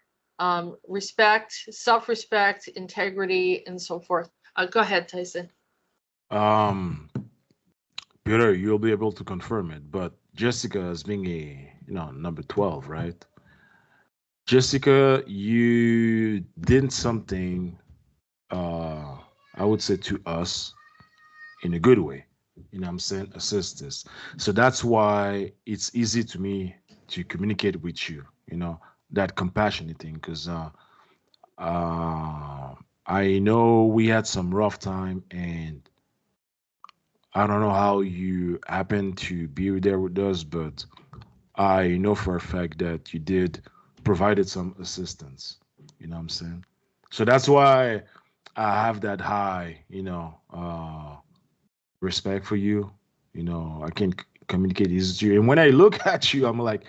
Respect, self-respect, integrity, and so forth. Go ahead, Tyson. Peter, you'll be able to confirm it, but Jessica, as being a number 12, right? Jessica, you did something, I would say, to us in a good way. You know what I'm saying? Assist this. So that's why it's easy to me to communicate with you, that compassionate thing, because I know we had some rough time, and I don't know how you happened to be there with us, but I know for a fact that you did provided some assistance. You know what I'm saying? So that's why I have that high, respect for you. I can communicate easy to you. And when I look at you, I'm like,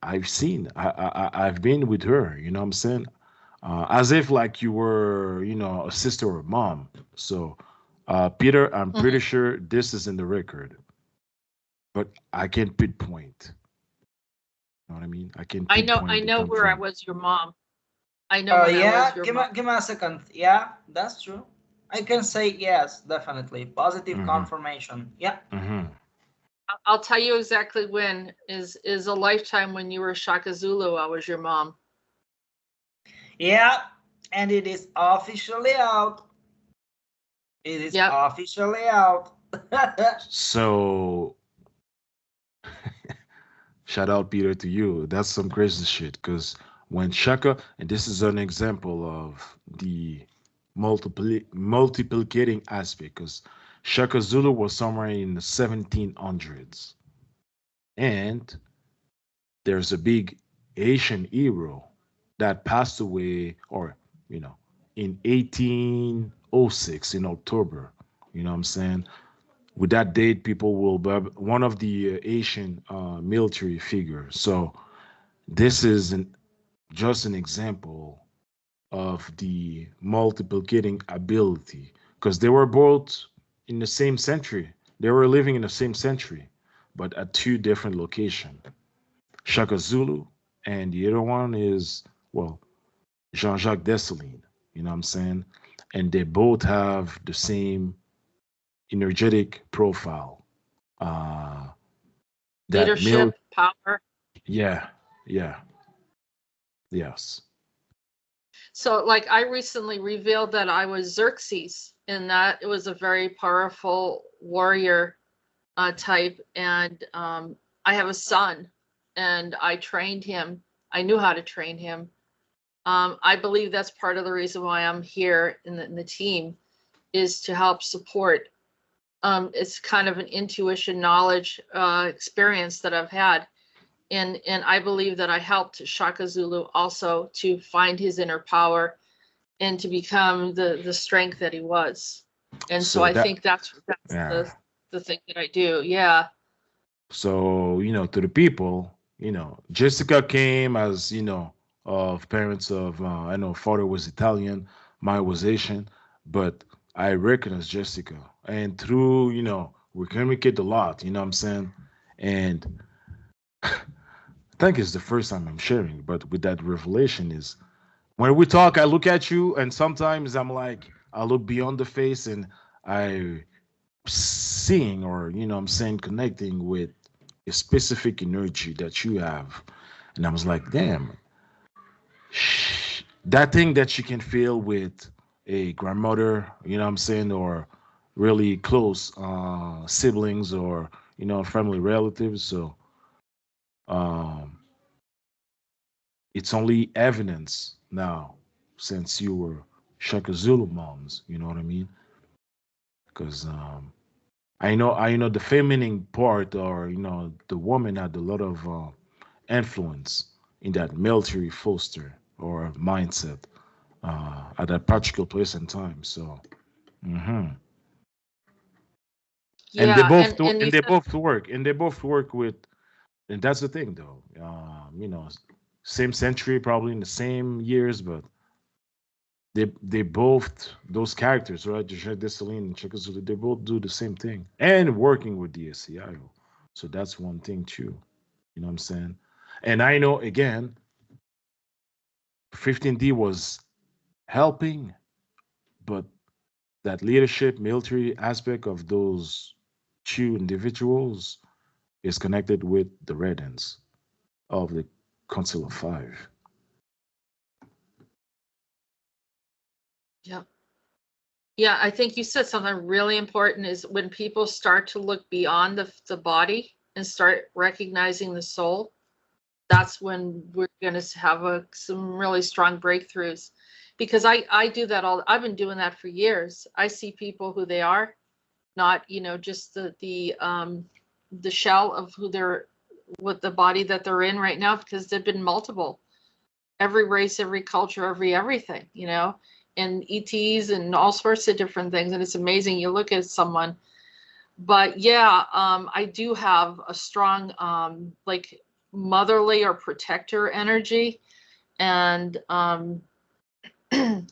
I've seen, I've been with her. You know what I'm saying? As if like you were, a sister or a mom. So, Peter, I'm pretty sure this is in the record, but I can't pinpoint. You know what I mean? I can. I know where I was your mom. I know. Yeah, give me a second. Yeah, that's true. I can say yes, definitely. Positive confirmation. Yeah. I'll tell you exactly when is a lifetime when you were Shaka Zulu. I was your mom. Yeah, and it is officially out. It is officially out. So, shout out, Peter, to you. That's some crazy shit. Because when Shaka, and this is an example of the multiplicating aspect, because Shaka Zulu was somewhere in the 1700s. And there's a big Asian hero that passed away, or, in 1806 in October. You know what I'm saying? With that date, people will be one of the Asian military figures. So this is just an example of the multiplicating ability, because they were both in the same century. They were living in the same century, but at two different locations. Shaka Zulu, and the other one is, well, Jean-Jacques Dessalines. You know what I'm saying? And they both have the same energetic profile. Leadership, power. Yeah. Yes. So, like, I recently revealed that I was Xerxes, and that it was a very powerful warrior type. And I have a son, and I trained him. I knew how to train him I believe that's part of the reason why I'm here in the team, is to help support. It's kind of an intuition, knowledge, experience that I've had. And I believe that I helped Shaka Zulu also to find his inner power and to become the strength that he was. And so I think that's yeah. the thing that I do. Yeah. So, to the people, Jessica came as, of parents of, I know father was Italian, mine was Asian, but I recognize Jessica. And through, we communicate a lot, you know what I'm saying? And I think it's the first time I'm sharing, but with that revelation is when we talk, I look at you, and sometimes I'm like, I look beyond the face and I seeing, or, I'm saying, connecting with a specific energy that you have. And I was like, damn, that thing that you can feel with a grandmother, what I'm saying, or really close siblings, or, family relatives. So it's only evidence now since you were Shaka Zulu moms, you know what I mean? Because I know the feminine part, or the woman had a lot of influence in that military foster or mindset at that particular place and time. So, and they Yeah. both And you they said, both work, and they both work with, and that's the thing though. Same century, probably in the same years, but they both, those characters, right? Jacques Dessalines and Czechoslovakia, they both do the same thing and working with the ACIO. So that's one thing too. You know what I'm saying? And I know again, 15D was helping, but that leadership, military aspect of those two individuals is connected with the Red Ends of the Council of Five. yeah. Yeah, I think you said something really important, is when people start to look beyond the body and start recognizing the soul, that's when we're going to have some really strong breakthroughs. Because I do that I've been doing that for years. I see people who they are, not, just the shell of who they're, with the body that they're in right now, because they've been multiple, every race, every culture, everything, and ETs and all sorts of different things. And it's amazing. You look at someone, but yeah, I do have a strong, like motherly or protector energy. And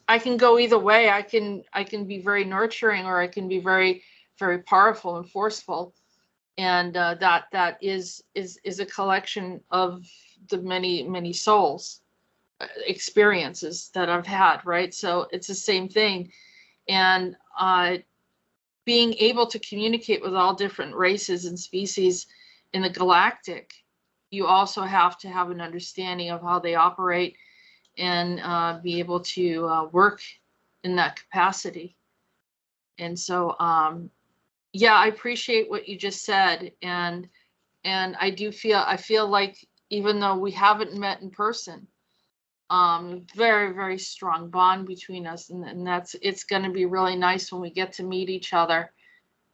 I can go either way. I can be very nurturing, or I can be very, very powerful and forceful. And that is a collection of the many souls experiences that I've had, right? So it's the same thing. And being able to communicate with all different races and species in the galactic, you also have to have an understanding of how they operate, and be able to work in that capacity. And so yeah, I appreciate what you just said. And I feel like, even though we haven't met in person, very, very strong bond between us. And it's going to be really nice when we get to meet each other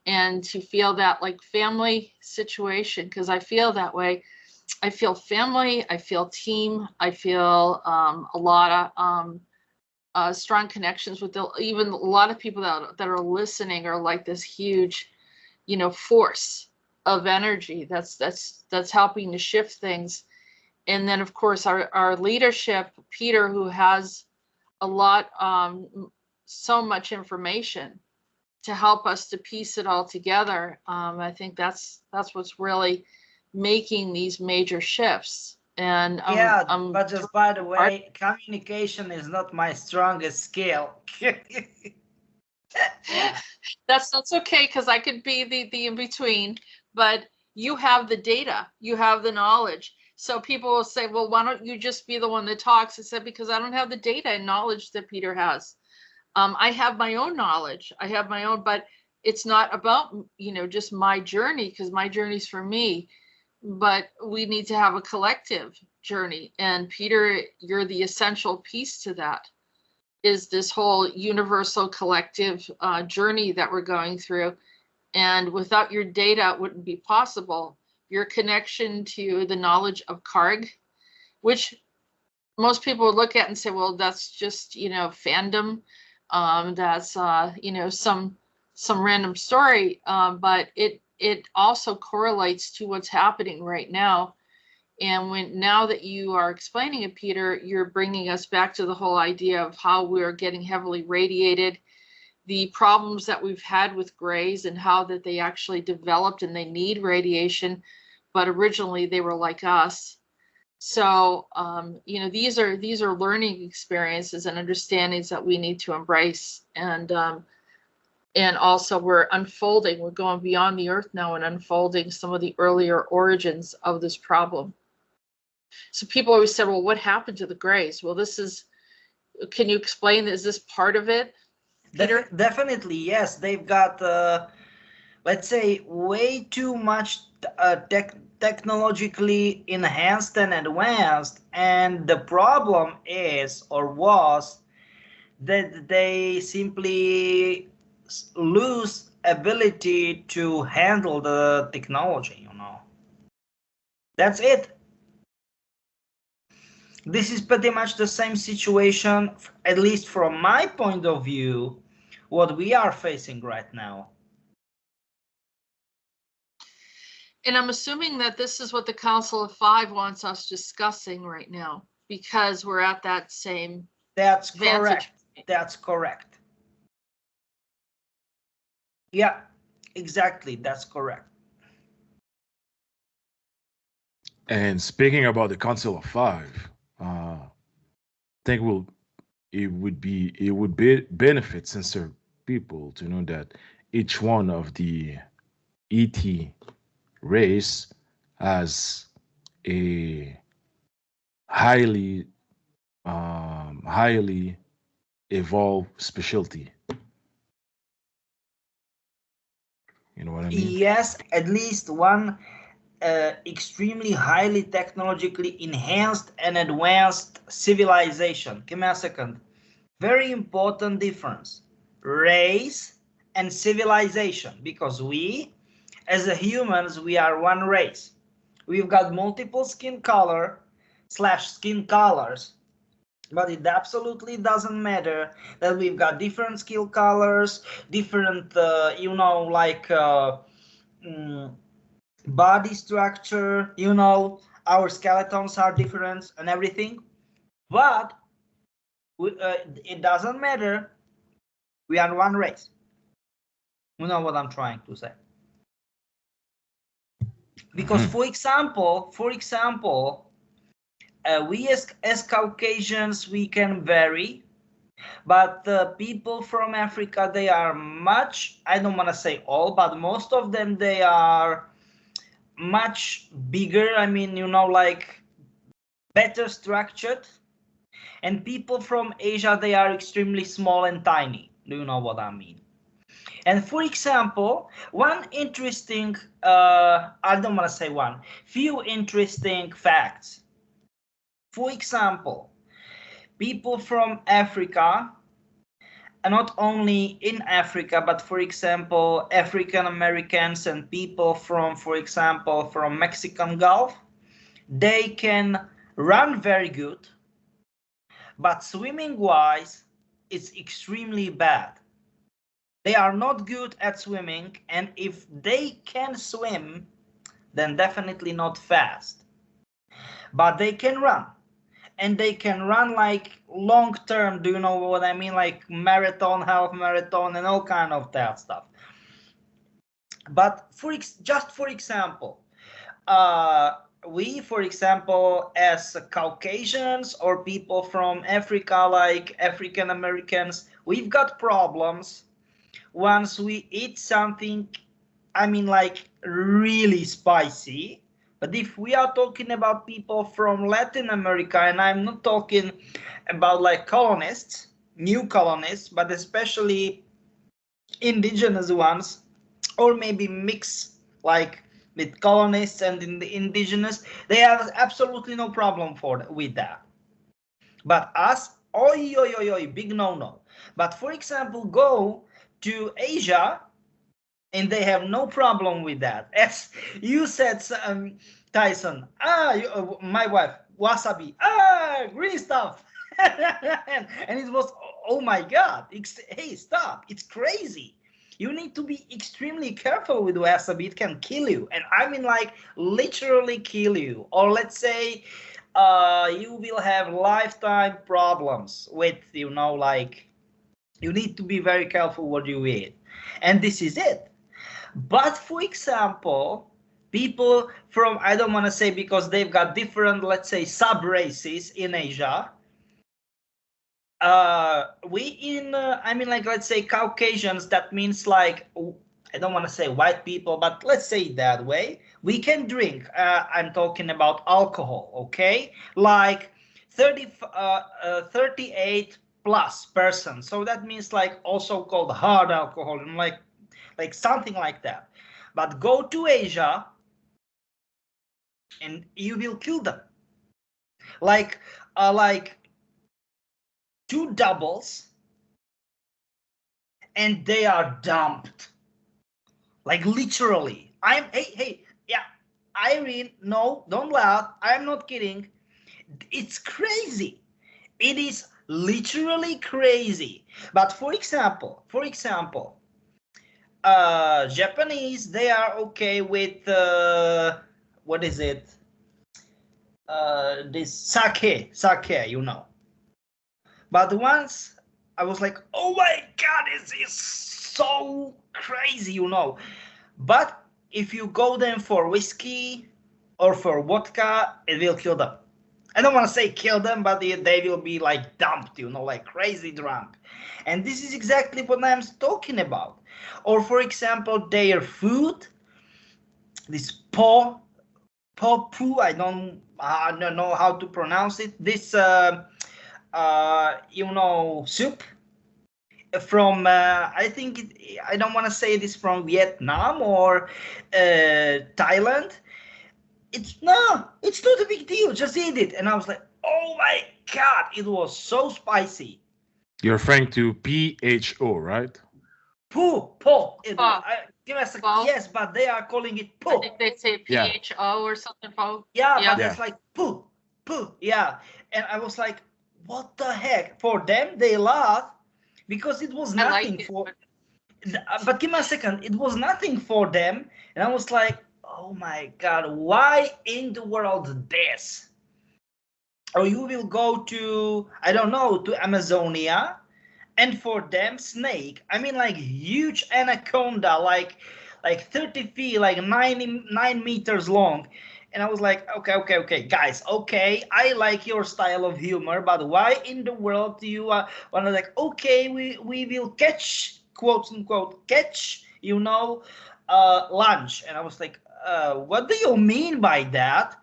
and to feel that like family situation, because I feel that way. I feel family, I feel team, I feel a lot of strong connections with even a lot of people that are listening are like this huge, force of energy that's helping to shift things. And then, of course, our leadership, Peter, who has a lot, so much information to help us to piece it all together. I think that's what's really making these major shifts. And but just by the way, communication is not my strongest skill. That's okay, because I could be the in between. But you have the data, you have the knowledge. So people will say, well, why don't you just be the one that talks? I said, because I don't have the data and knowledge that Peter has. I have my own knowledge. I have my own, but it's not about, just my journey, because my journey's for me. But we need to have a collective, journey. And Peter, you're the essential piece to that, is this whole universal collective journey that we're going through. And without your data, it wouldn't be possible. Your connection to the knowledge of Cargg, which most people would look at and say, well, that's just, fandom. That's, some random story. But it also correlates to what's happening right now. And now that you are explaining it, Peter, you're bringing us back to the whole idea of how we're getting heavily radiated, the problems that we've had with grays and how that they actually developed and they need radiation, but originally they were like us. So, these are learning experiences and understandings that we need to embrace. And also we're going beyond the earth now and unfolding some of the earlier origins of this problem. So people always said, well, what happened to the grays? Well, can you explain, is this part of it, Peter? Definitely, yes. They've got, let's say, way too much technologically enhanced and advanced. And the problem is, or was, that they simply lose ability to handle the technology, That's it. This is pretty much the same situation, at least from my point of view, what we are facing right now. And I'm assuming that this is what the Council of Five wants us discussing right now, because we're at that same That's vantage correct. That's correct. Yeah, exactly. That's correct. And speaking about the Council of Five, I think it would benefit sincere people to know that each one of the ET race has a highly evolved specialty. You know what I mean? Yes, at least one extremely highly technologically enhanced and advanced civilization. Give me a second. Very important difference. Race and civilization, because we, as humans, we are one race. We've got multiple skin colors, but it absolutely doesn't matter that we've got different skin colors, different, body structure, our skeletons are different and everything, but it doesn't matter. We are one race. You know what I'm trying to say? Because, for example, we as Caucasians, we can vary, but people from Africa, they are much, I don't want to say all, but most of them, they are much bigger. I mean, like better structured. And people from Asia, they are extremely small and tiny. Do you know what I mean? And for example, one interesting, I don't want to say one, few interesting facts. For example, people from Africa, and not only in Africa, but for example, African Americans and people from, for example, from Mexican Gulf, they can run very good, but swimming wise, it's extremely bad. They are not good at swimming, and if they can swim, then definitely not fast. But they can run, and they can run like long term. Do you know what I mean? Like marathon, half marathon, and all kind of that stuff. But just for example, we, for example, as Caucasians or people from Africa, like African Americans, we've got problems once we eat something, I mean, like really spicy. But if we are talking about people from Latin America, and I'm not talking about like colonists, new colonists, but especially indigenous ones, or maybe mix, like with colonists and in the indigenous, they have absolutely no problem with that. But us, oi, oi, oi, oi, big no-no. But for example, go to Asia, and they have no problem with that. As you said, Tyson, my wife, wasabi, green stuff. And it was, oh my God, hey, stop, it's crazy. You need to be extremely careful with wasabi, it can kill you. And I mean like literally kill you. Or let's say you will have lifetime problems with, you know, like you need to be very careful what you eat. And this is it. But for example, people from, I don't want to say because they've got different, let's say, sub-races in Asia. I mean, like, let's say Caucasians, that means like, I don't want to say white people, but let's say it that way. We can drink, I'm talking about alcohol, okay? Like 38 plus percent. So that means like also called hard alcohol, and like something like that. But go to Asia and you will kill them. Like 2 doubles and they are dumped. Like literally. Hey, yeah, Irene, no, don't laugh. I'm not kidding. It's crazy. It is literally crazy. But for example, Japanese, they are okay with what is it? This sake, you know. But once I was like, oh my God, this is so crazy, you know. But if you go then for whiskey or for vodka, it will kill them. I don't want to say kill them, but they will be like dumped, you know, like crazy drunk. And this is exactly what I'm talking about. Or for example, their food, this poo, I don't know how to pronounce it. This, you know, soup from, I think, I don't want to say this from Vietnam or Thailand. It's not a big deal. Just eat it. And I was like, oh my God, it was so spicy. You're referring to PHO, right? Poo. Give us a, yes, but they are calling it poo. I think they say PHO or something. Yeah, but it's like poo. Yeah. And I was like, what the heck? For them, they laugh because it was nothing but give me a second. It was nothing for them. And I was like, oh my God, why in the world this? Or you will go to, I don't know, to Amazonia, and for them, snake, I mean like huge anaconda, like 30 feet, like 9 meters long. And I was like, okay, guys, okay, I like your style of humor, but why in the world do you want to like, okay, we will catch, quote unquote, catch, you know, lunch. And I was like, what do you mean by that?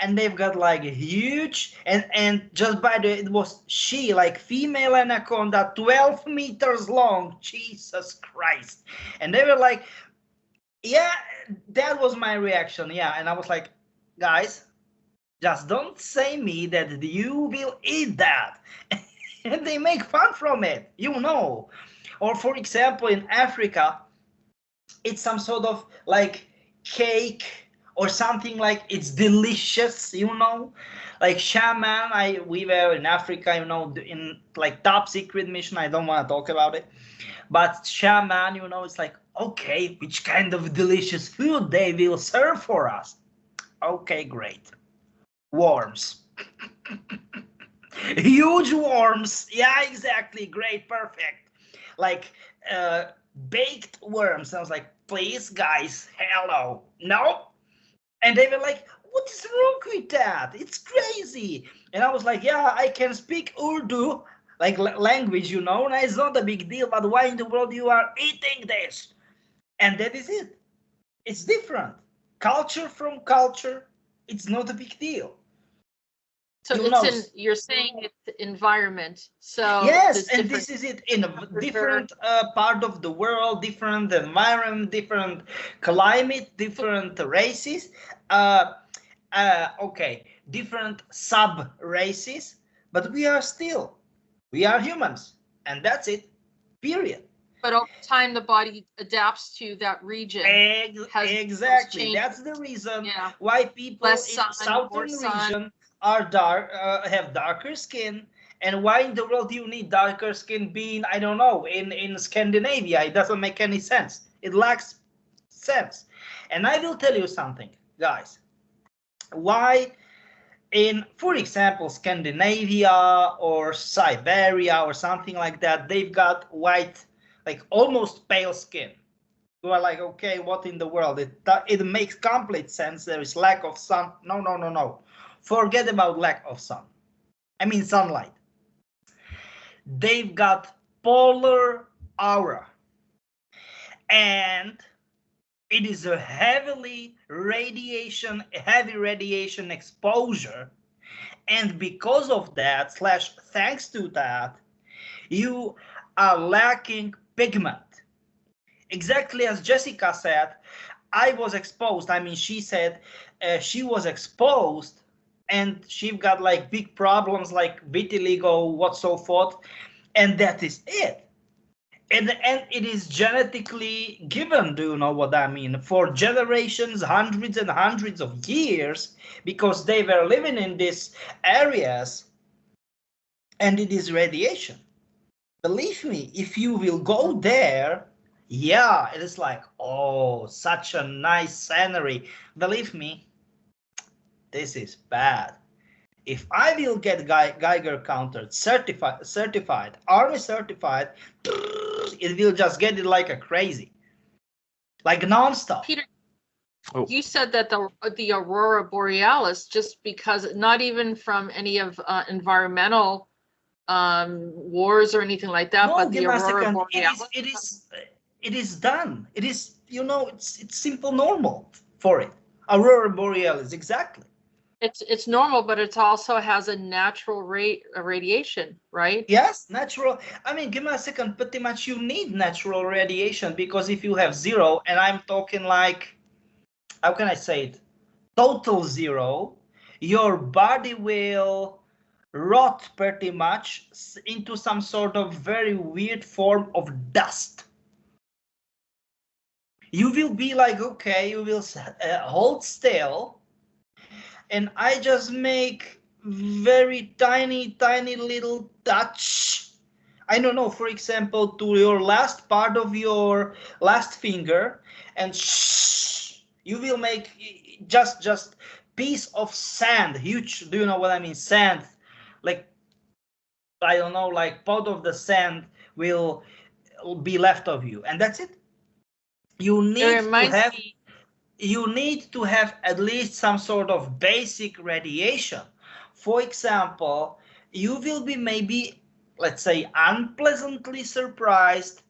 And they've got like huge, and just by the, it was she, like female anaconda, 12 meters long, Jesus Christ. And they were like, yeah, that was my reaction, yeah. And I was like, guys, just don't say me that you will eat that. And they make fun from it, you know. Or for example, in Africa, it's some sort of like cake or something, like it's delicious, you know, like shaman. We were in Africa, you know, in like top secret mission. I don't want to talk about it, but shaman, you know, it's like, okay, which kind of delicious food they will serve for us? Okay, great. Worms. Huge worms. Yeah, exactly. Great, perfect. Like baked worms. I was like, please, guys, hello. No. And they were like, what is wrong with that? It's crazy. And I was like, yeah, I can speak Urdu, like language, you know, and it's not a big deal, but why in the world you are eating this? And that is it. It's different. Culture from culture, it's not a big deal. So You it's know, you're saying it's environment. So yes, there's and different this is it in a temperature. different part of the world, different environment, different climate, different races. Okay, different sub races, but we are humans, and that's it. Period. But over time, the body adapts to that region. Has those Exactly. changes. That's the reason Yeah. why people Less in sun, southern more sun. region are dark, have darker skin. And why in the world do you need darker skin being, I don't know, in Scandinavia? It doesn't make any sense. It lacks sense. And I will tell you something, guys. Why in, for example, Scandinavia or Siberia or something like that, they've got white, like almost pale skin. You are like, okay, what in the world? It makes complete sense. There is lack of sun. No. Forget about lack of sun. I mean sunlight. They've got polar aura. And it is a heavy radiation exposure. And because of that, / thanks to that, you are lacking pigment. Exactly as Jessica said, I was exposed. I mean, she said she was exposed and she got like big problems like vitiligo, what so forth. And that is it. And it is genetically given, do you know what I mean? For generations, hundreds and hundreds of years, because they were living in these areas, and it is radiation. Believe me, if you will go there, yeah, it is like, oh, such a nice scenery. Believe me, this is bad. If I will get Geiger counter certified, army certified, it will just get it like a crazy, like nonstop. Peter, Oh. you said that the aurora borealis, just because not even from any of environmental wars or anything like that, No, but the give me a aurora second. borealis. It is done. It is, you know, it's simple normal for it. Aurora borealis, exactly. It's normal, but it also has a natural radiation, right? Yes, natural. I mean, give me a second. Pretty much you need natural radiation, because if you have zero, and I'm talking like, how can I say it? Total zero, your body will rot pretty much into some sort of very weird form of dust. You will be like, okay, you will hold still, and I just make very tiny little touch. I don't know, for example, to your last part of your last finger, and you will make just piece of sand, huge, do you know what I mean? Sand, like, I don't know, like part of the sand will be left of you, and that's it. You need to have at least some sort of basic radiation. For example, you will be maybe, let's say, unpleasantly surprised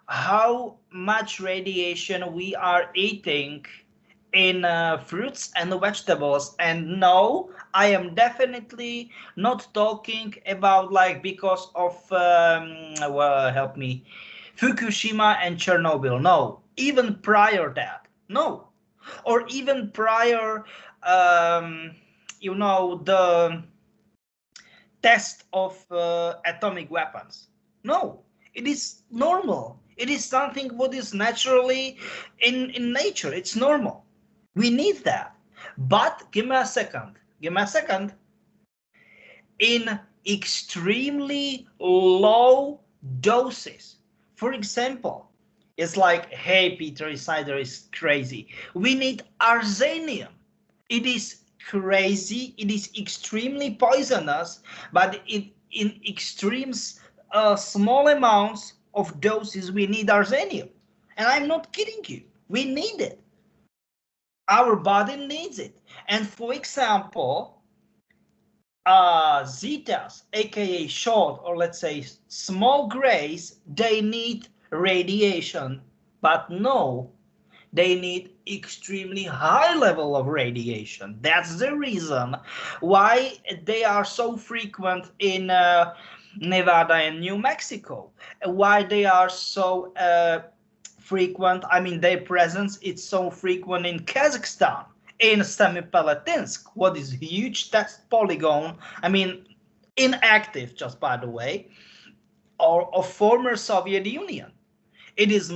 how much radiation we are eating in fruits and vegetables. And no, I am definitely not talking about like because of well, help me, Fukushima and Chernobyl. No, even prior that. No, or even prior, you know, the test of atomic weapons. No, it is normal. It is something what is naturally in nature. It's normal. We need that. But give me a second. In extremely low doses. For example, it's like, hey, Peter Cider is crazy. We need arsenium. It is crazy. It is extremely poisonous, but in extreme small amounts of doses, we need arsenium. And I'm not kidding you. We need it. Our body needs it. And for example, zetas, aka short, or let's say small grays, they need radiation. But no, they need extremely high level of radiation. That's the reason why they are so frequent in Nevada and New Mexico, why they are so frequent. I mean, their presence is so frequent in Kazakhstan, in Semipalatinsk, what is huge test polygon. I mean, inactive, just by the way, or of former Soviet Union. It is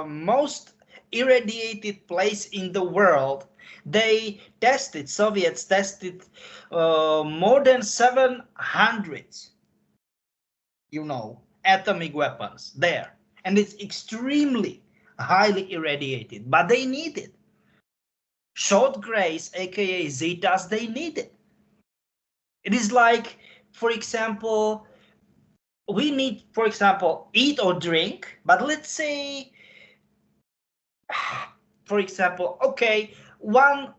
most irradiated place in the world. They tested, Soviets tested more than 700, atomic weapons there. And it's extremely highly irradiated, but they need it. Short grays, aka Zetas, they need it. It is like, for example, we need, for example, eat or drink, but let's say, for example, okay, one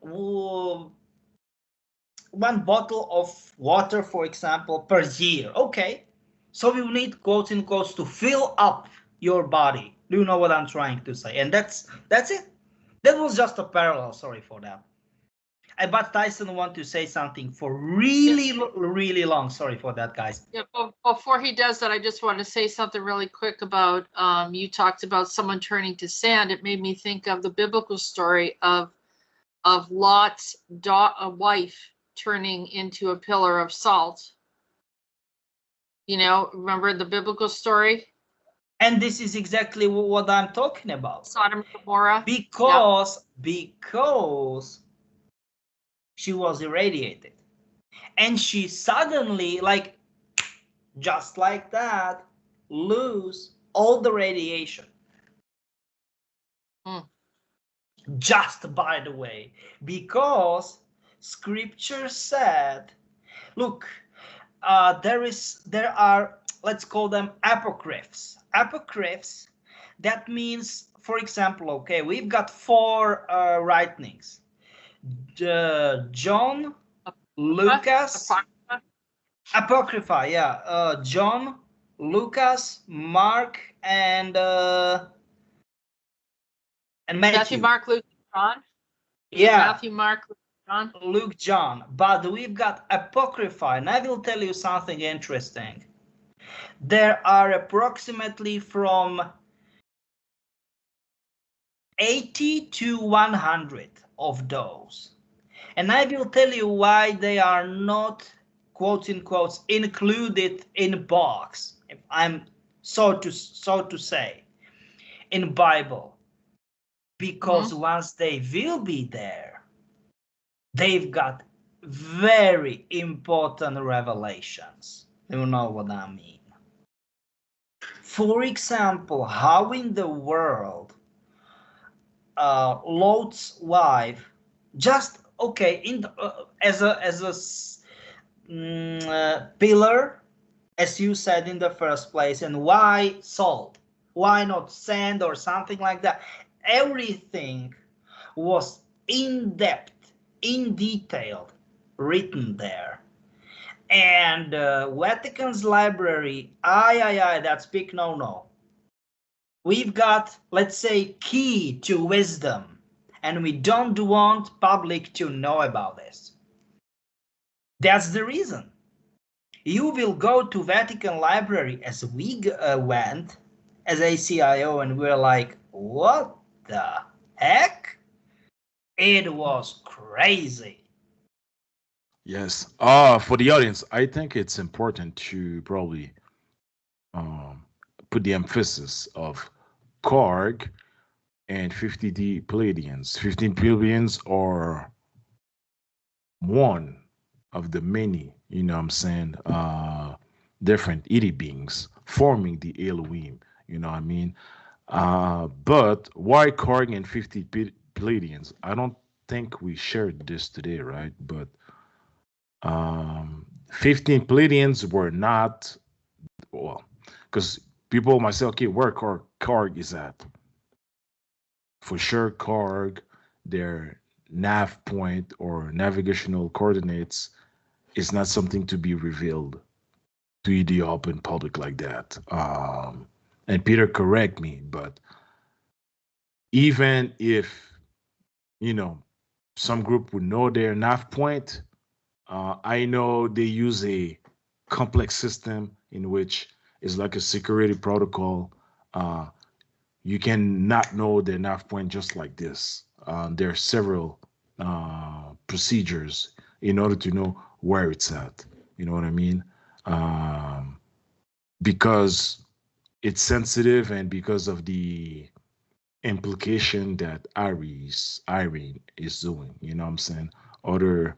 bottle of water, for example, per year. Okay, so you need quotes in quotes to fill up your body. Do you know what I'm trying to say? And that's it. That was just a parallel. Sorry for that. But Tyson want to say something for really long. Sorry for that, guys. Yeah, before he does that, I just want to say something really quick about, you talked about someone turning to sand. It made me think of the biblical story of Lot's wife turning into a pillar of salt. Remember the biblical story? And this is exactly what I'm talking about. Sodom and Gomorrah. Because she was irradiated. And she suddenly, just like that, lose all the radiation. Just by the way, because scripture said, look, there are, let's call them apocryphs. Apocryphs, that means, for example, okay, we've got 4 writings. John, Lucas, Apocrypha, yeah. John, Lucas, Mark, and Matthew. Matthew, Mark, Luke, John. Yeah. Matthew, Mark, Luke, John. Luke, John. But we've got Apocrypha, and I will tell you something interesting. There are approximately from 80 to 100 of those. And I will tell you why they are not, quotes in quotes, included in box, if I'm so to say, in Bible. Because once they will be there, they've got very important revelations. You know what I mean? For example, how in the world Lot's wife just as a pillar, as you said in the first place, and why salt? Why not sand or something like that? Everything was in depth, in detail, written there. And Vatican's library, that's big no-no. We've got, let's say, key to wisdom, and we don't want public to know about this. That's the reason. You will go to Vatican library as we went, as ACIO, and we're like, what the heck? It was crazy. Yes. For the audience, I think it's important to probably put the emphasis of Cargg and 50D Pleiadians. 15 Pleiadians are one of the many, different deity beings forming the Elohim, what I mean? But why Cargg and 50 Pleiadians? I don't think we shared this today, right? But 15 Pleiadians were not, well, because people might say, okay, where Cargg is at? For sure, Cargg, their nav point or navigational coordinates is not something to be revealed to the open public like that. And Peter, correct me, but even if, you know, some group would know their nav point, I know they use a complex system in which it's like a security protocol. You can not know their nav point just like this. There are several procedures in order to know where it's at. You know what I mean? Because it's sensitive and because of the implication that Irene is doing. You know what I'm saying? Other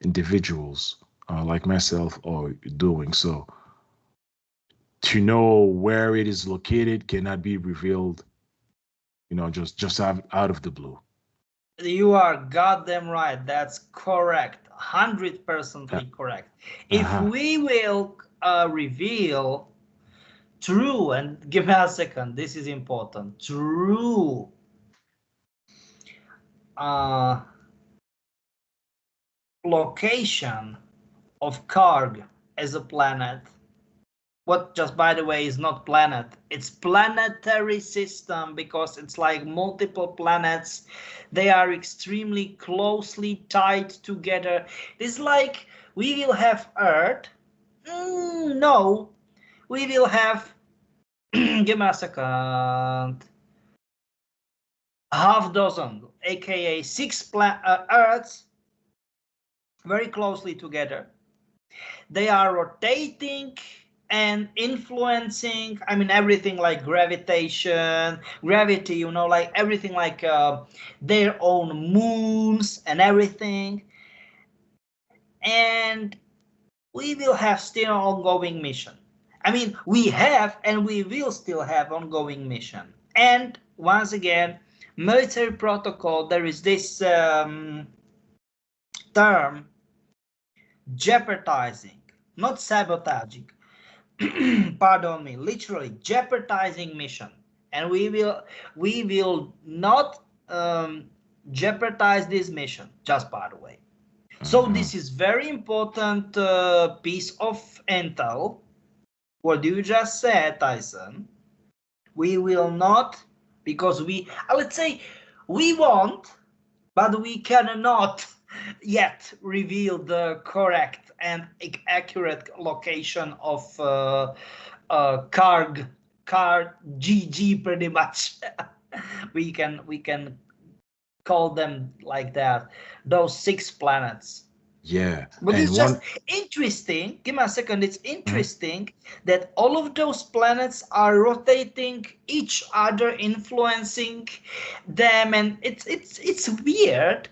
individuals like myself are doing. So to know where it is located cannot be revealed, you know, just out of the blue. You are goddamn right. That's correct. 100% correct. If we will reveal true, and give me a second, this is important, true location of Cargg as a planet, what just by the way is not planet, it's planetary system, because it's like multiple planets, they are extremely closely tied together. It's like we will have Earth, no, we will have give me a second, half dozen, aka 6 Earths very closely together. They are rotating and influencing, I mean, everything like gravitation, gravity, you know, like everything like their own moons and everything. And we will have still ongoing mission. I mean, we have and we will still have ongoing mission. And once again, military protocol, there is this term, jeopardizing, not sabotaging, pardon me, literally jeopardizing mission. And we will not jeopardize this mission, just by the way. So this is very important piece of intel. What you just said, Tyson, we will not, because we, let's say, we won't, but we cannot yet reveal the correct and accurate location of Cargg GG pretty much. we can call them like that, those 6 planets. Yeah. But it's just interesting, give me a second, it's interesting that all of those planets are rotating each other, influencing them, and it's weird,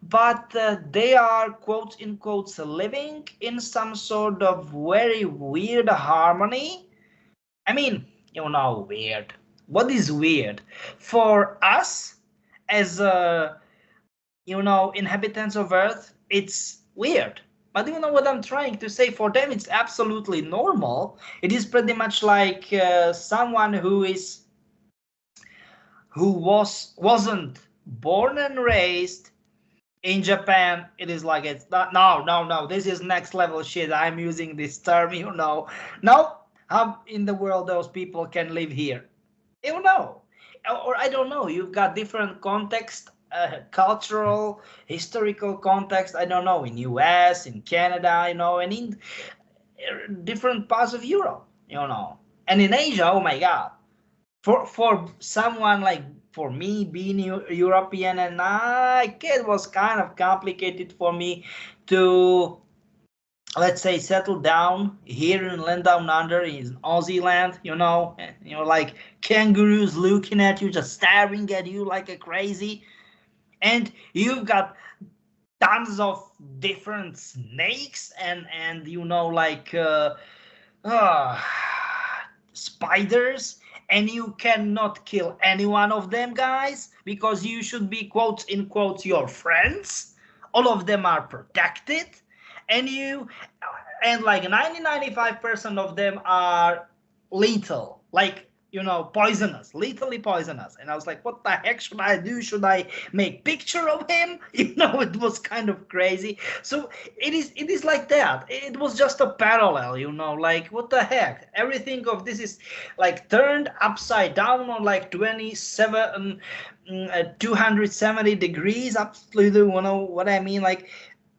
but they are quote in quotes living in some sort of very weird harmony. I mean, you know, weird. What is weird? For us as you know, inhabitants of Earth, it's weird. But you know what I'm trying to say? For them, it's absolutely normal. It is pretty much like someone who wasn't born and raised in Japan. It is like, it's not, no, this is next level shit. I'm using this term, you know. No, how in the world those people can live here? You know, or I don't know. You've got different context. Cultural, historical context, I don't know, in US, in Canada, you know, and in different parts of Europe, you know, and in Asia. Oh my God, for someone like for me being European, and it was kind of complicated for me to, let's say, settle down here in land down under in Aussie land, you know, like kangaroos looking at you, just staring at you like a crazy. And you've got tons of different snakes and you know, like spiders, and you cannot kill any one of them, guys, because you should be quote in quotes your friends. All of them are protected, and like 95% of them are lethal. Like, you know, poisonous, lethally poisonous. And I was like, what the heck should I do? Should I make picture of him? You know, it was kind of crazy. So it is like that. It was just a parallel, you know, like what the heck? Everything of this is like turned upside down on like 270 degrees, absolutely, you know what I mean? Like,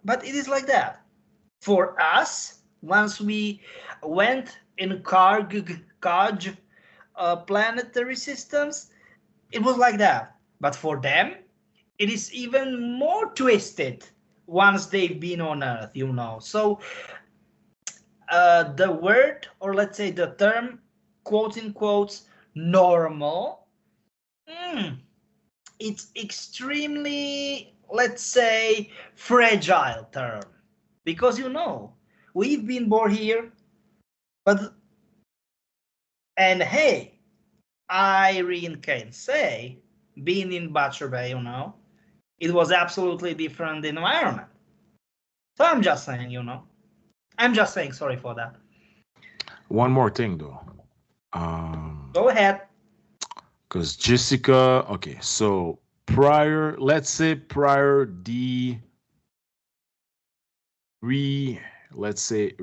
but it is like that. For us, once we went in Cargg planetary systems, it was like that. But for them, it is even more twisted once they've been on Earth, you know. So the word, or let's say the term, quote unquote, normal, it's extremely, let's say, fragile term. Because, you know, we've been born here, but, and hey, Irene can say, being in Butcher Bay, you know, it was absolutely different environment. So I'm just saying, you know, I'm just saying, sorry for that. One more thing though. Go ahead. Because Jessica, okay, so prior, let's say prior the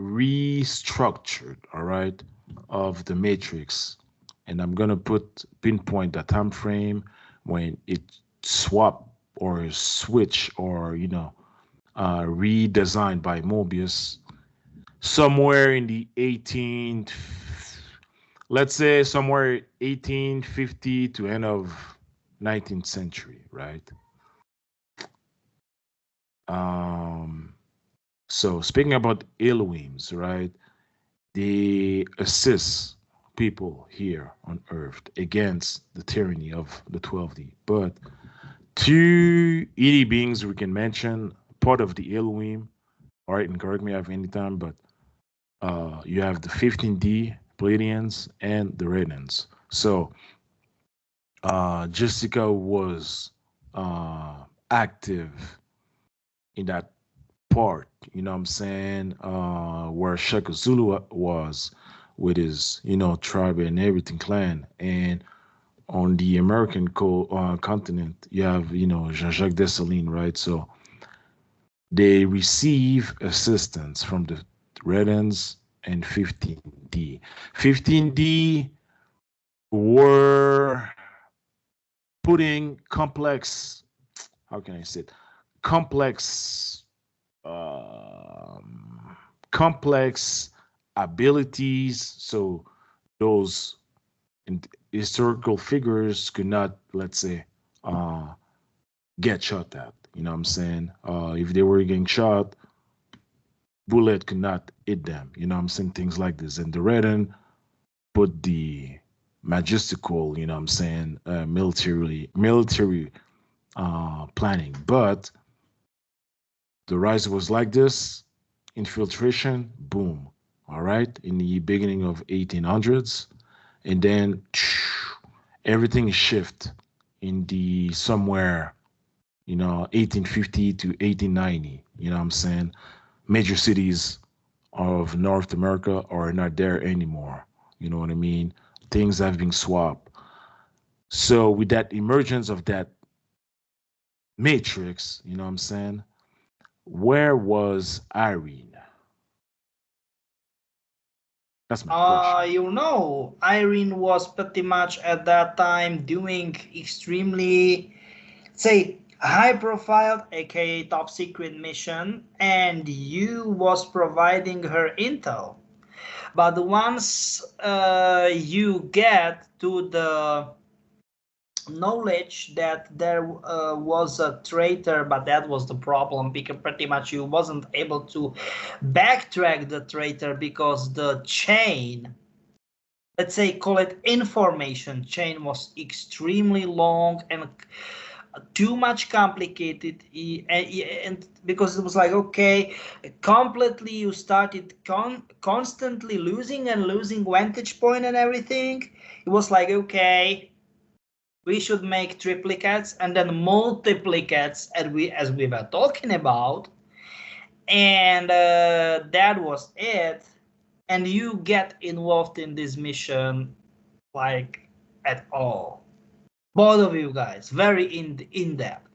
restructured, all right, of the matrix, and I'm gonna pinpoint the time frame when it swap or switch or, you know, redesigned by Mobius somewhere in the 18th, let's say somewhere 1850 to end of 19th century, right? So speaking about Elohims, right? They assist people here on Earth against the tyranny of the 12D. But two ED beings we can mention, part of the Elohim, all right, and correct me if any time, but you have the 15D Pleiadians and the Redans. So Jessica was active in that part, you know what I'm saying, where Shaka Zulu was with his, you know, tribe and everything clan. And on the American continent, you have, you know, Jean-Jacques Dessalines, right? So they receive assistance from the Redans and 15D. 15D were putting complex, how can I say it? Complex abilities, so those historical figures could not, let's say, get shot at, you know what I'm saying? If they were getting shot, bullet could not hit them, you know what I'm saying? Things like this. And the Redan put the majestical, you know what I'm saying, military planning. But the rise was like this, infiltration, boom, all right, in the beginning of 1800s. And then everything shift in the somewhere, you know, 1850 to 1890, you know what I'm saying? Major cities of North America are not there anymore, you know what I mean? Things have been swapped. So with that emergence of that matrix, you know what I'm saying, where was Irene? That's my question. You know, Irene was pretty much at that time doing extremely, say, high profile, aka top secret mission, and you was providing her intel. But once you get to the knowledge that there was a traitor, but that was the problem, because pretty much you wasn't able to backtrack the traitor because the chain, let's say call it information chain, was extremely long and too much complicated, and because it was like, okay, completely you started constantly losing vantage point and everything. It was like, okay, we should make triplicates and then multiplicates, as we were talking about, and that was it. And you get involved in this mission like at all. Both of you guys, very in depth.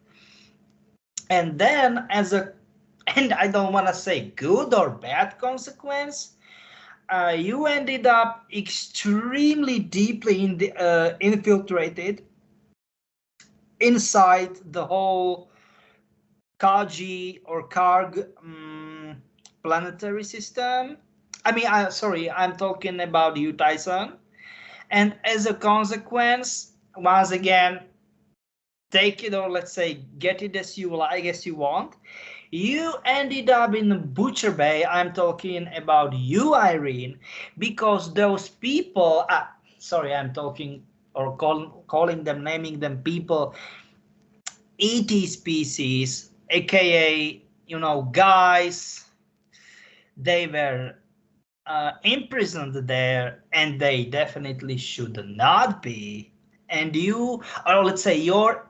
And then and I don't want to say good or bad consequence, you ended up extremely deeply infiltrated inside the whole Cargg or Cargg planetary system. I mean, I'm talking about you, Tyson. And as a consequence, once again, take it, or let's say get it as you like, as you want, you ended up in Butcher Bay. I'm talking about you, Irene, because those people, I'm talking or calling them, naming them people, ET species, aka, guys, they were imprisoned there, and they definitely should not be. And you, or let's say your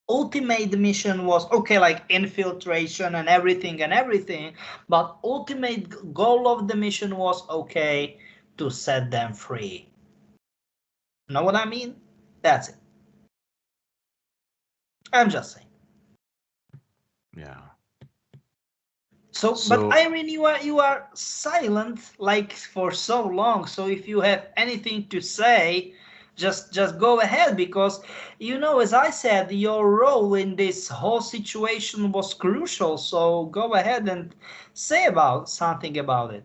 ultimate mission was like infiltration and everything, but ultimate goal of the mission was to set them free. Know what I mean? That's it. I'm just saying. Yeah. So, but Irene, you are silent like for so long. So if you have anything to say, just go ahead, because as I said, your role in this whole situation was crucial. So go ahead and say something about it.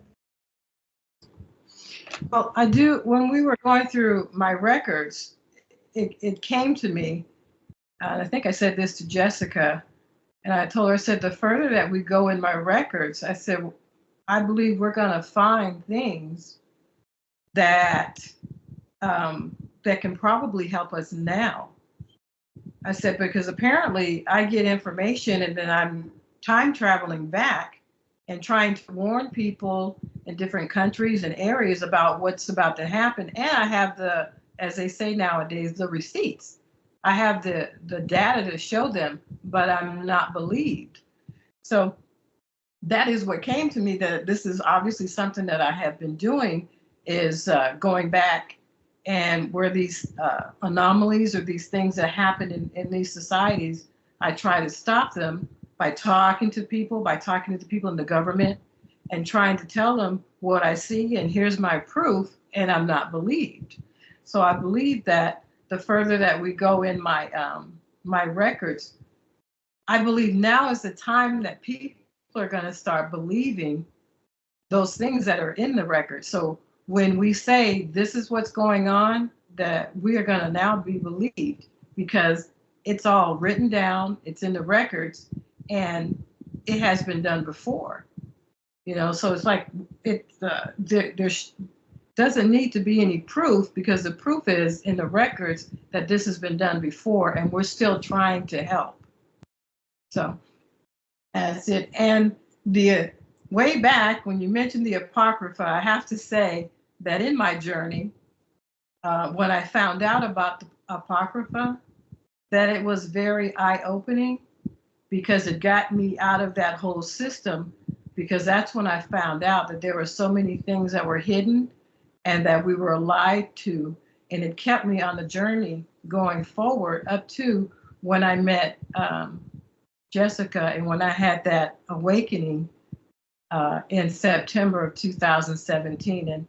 Well, I do. When we were going through my records, it came to me, and I think I said this to Jessica, and I told her, I said, the further that we go in my records, I said, I believe we're going to find things that that can probably help us now. I said, because apparently I get information and then I'm time traveling back and trying to warn people in different countries and areas about what's about to happen. And I have the, as they say nowadays, the receipts. I have the data to show them, but I'm not believed. So that is what came to me, that this is obviously something that I have been doing, is going back, and where these anomalies or these things that happen in these societies, I try to stop them by talking to people, in the government, and trying to tell them what I see, and here's my proof, and I'm not believed. So I believe that the further that we go in my my records, I believe now is the time that people are going to start believing those things that are in the record. So when we say this is what's going on, that we are going to now be believed, because it's all written down, it's in the records, and it has been done before. So it's like there doesn't need to be any proof, because the proof is in the records that this has been done before, and we're still trying to help. So that's it. And the way back when you mentioned the Apocrypha, I have to say that in my journey, when I found out about the Apocrypha, that it was very eye-opening, because it got me out of that whole system, because that's when I found out that there were so many things that were hidden and that we were lied to. And it kept me on the journey going forward up to when I met Jessica, and when I had that awakening in September of 2017.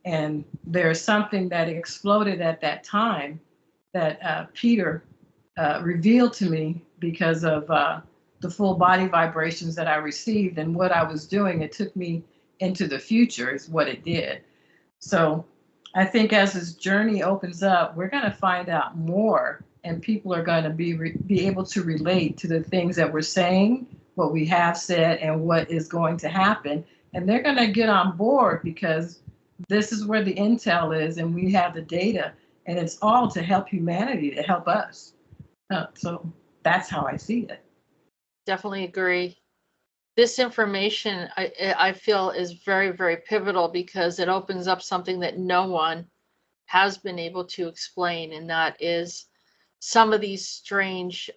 And there's something that exploded at that time that Peter revealed to me, because of the full body vibrations that I received and what I was doing. It took me into the future is what it did. So I think as this journey opens up, we're going to find out more, and people are going to be able to relate to the things that we're saying, what we have said, and what is going to happen. And they're going to get on board, because this is where the intel is, and we have the data, and it's all to help humanity, to help us. So that's how I see it. Definitely agree. This information, I feel, is very, very pivotal, because it opens up something that no one has been able to explain, and that is some of these strange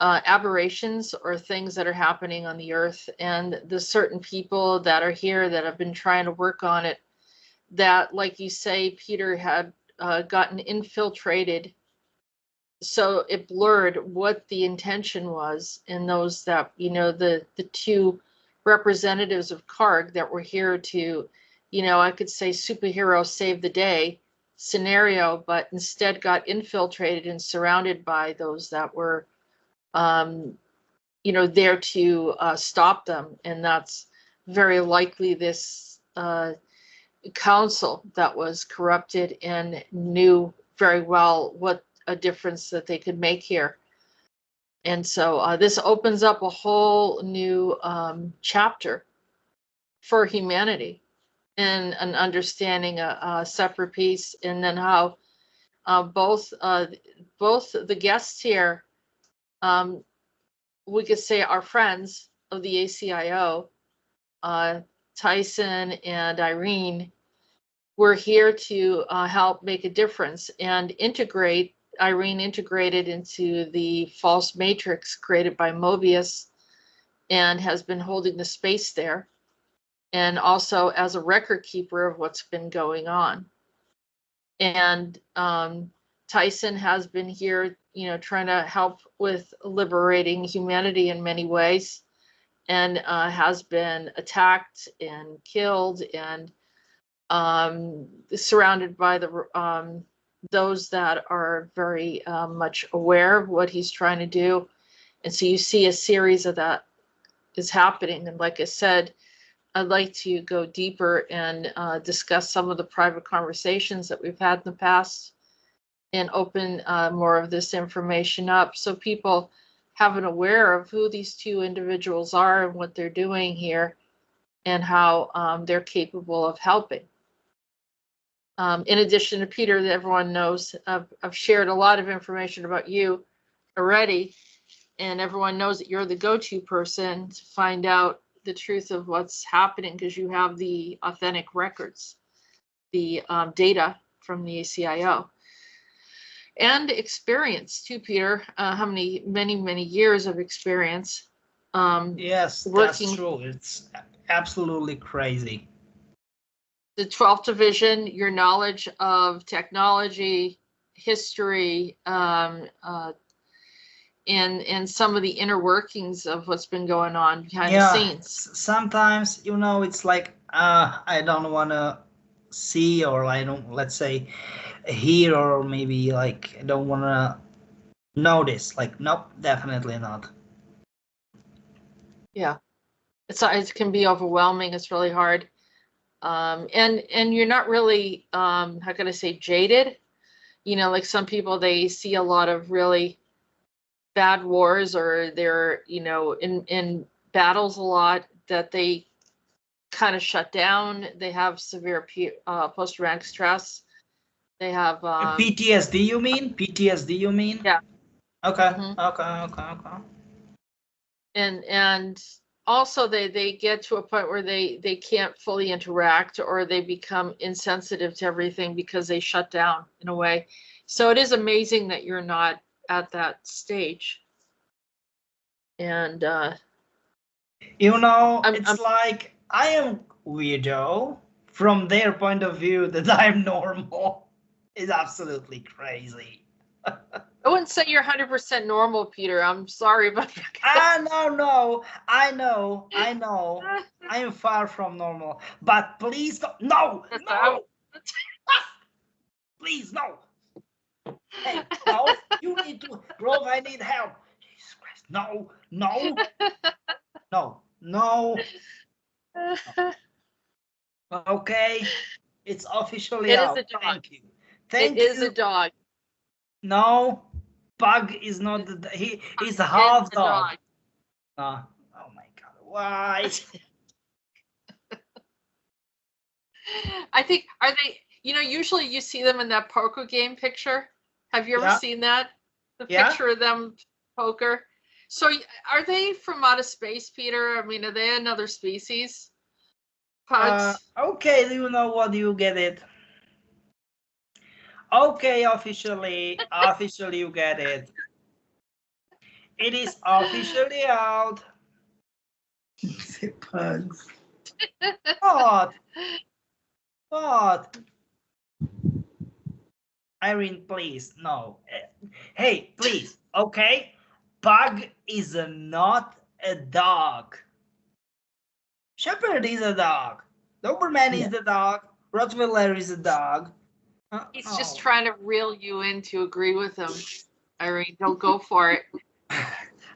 aberrations or things that are happening on the earth, and the certain people that are here that have been trying to work on it. that, like you say, Peter, had gotten infiltrated. So it blurred what the intention was in those that, the two representatives of Cargg that were here to, I could say superhero save the day scenario, but instead got infiltrated and surrounded by those that were, there to stop them. And that's very likely this council that was corrupted and knew very well what a difference that they could make here. And so this opens up a whole new chapter for humanity and an understanding a separate piece, and then how both the guests here, we could say, are friends of the ACIO, Tyson and Irene, were here to help make a difference and integrate. Irene integrated into the false matrix created by Mobius and has been holding the space there, and also as a record keeper of what's been going on. And Tyson has been here, trying to help with liberating humanity in many ways, and has been attacked and killed and surrounded by those that are very much aware of what he's trying to do. And so you see a series of that is happening. And like I said, I'd like to go deeper and discuss some of the private conversations that we've had in the past and open more of this information up so people have an aware of who these two individuals are and what they're doing here and how they're capable of helping. In addition to Peter, that everyone knows, I've shared a lot of information about you already, and everyone knows that you're the go-to person to find out the truth of what's happening because you have the authentic records, the data from the ACIO, and experience too, Peter. How many years of experience? Yes, working, that's true. It's absolutely crazy. The 12th Division, your knowledge of technology, history, and some of the inner workings of what's been going on behind the scenes. Sometimes, it's like I don't want to see, or I don't, let's say, hear, or maybe like I don't want to notice. Like, nope, definitely not. Yeah, it can be overwhelming. It's really hard. And you're not really, how can I say, jaded? Like some people, they see a lot of really bad wars, or they're, in battles a lot, that they kind of shut down. They have severe post-traumatic stress. They have PTSD, you mean? PTSD, you mean? Yeah. Okay. Mhm. Okay. And also they get to a point where they can't fully interact, or they become insensitive to everything because they shut down in a way. So it is amazing that you're not at that stage. And it's like I am weirdo from their point of view that I'm normal. It's absolutely crazy. I wouldn't say you're 100% normal, Peter. I'm sorry about that. No. I know. I am far from normal. But please don't. No. Please, no. Hey, no. You need to. Rob, I need help. Jesus Christ. No. Okay. It's officially out. It is a dog. Thank you. It is a dog. No. Pug is not he's a half dog. Oh my God, why? I think, are they, usually you see them in that poker game picture. Have you ever seen that? The picture of them poker. So are they from outer space, Peter? I mean, are they another species? Pugs? Okay, do you know what? You get it. Okay, officially you get it. It is officially out. Pugs. What? What? Irene, please, no. Hey, please, okay? Pug is not a dog. Shepherd is a dog. Doberman is the dog. Rottweiler is a dog. He's just trying to reel you in to agree with him, Irene. Don't go for it.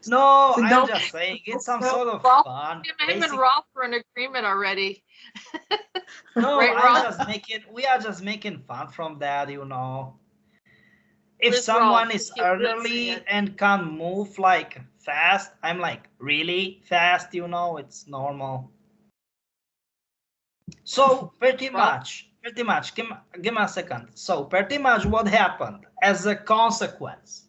No, So I'm don't- just saying it's some sort of Ralph, fun. Him and Ralph are in agreement already. No, Right, Ralph? we are just making fun from that, you know. If Liz someone Ralph, is keep Liz elderly in. and can't move like fast, I'm like, really fast, you know, it's normal. So pretty much, give me a second. So pretty much what happened as a consequence,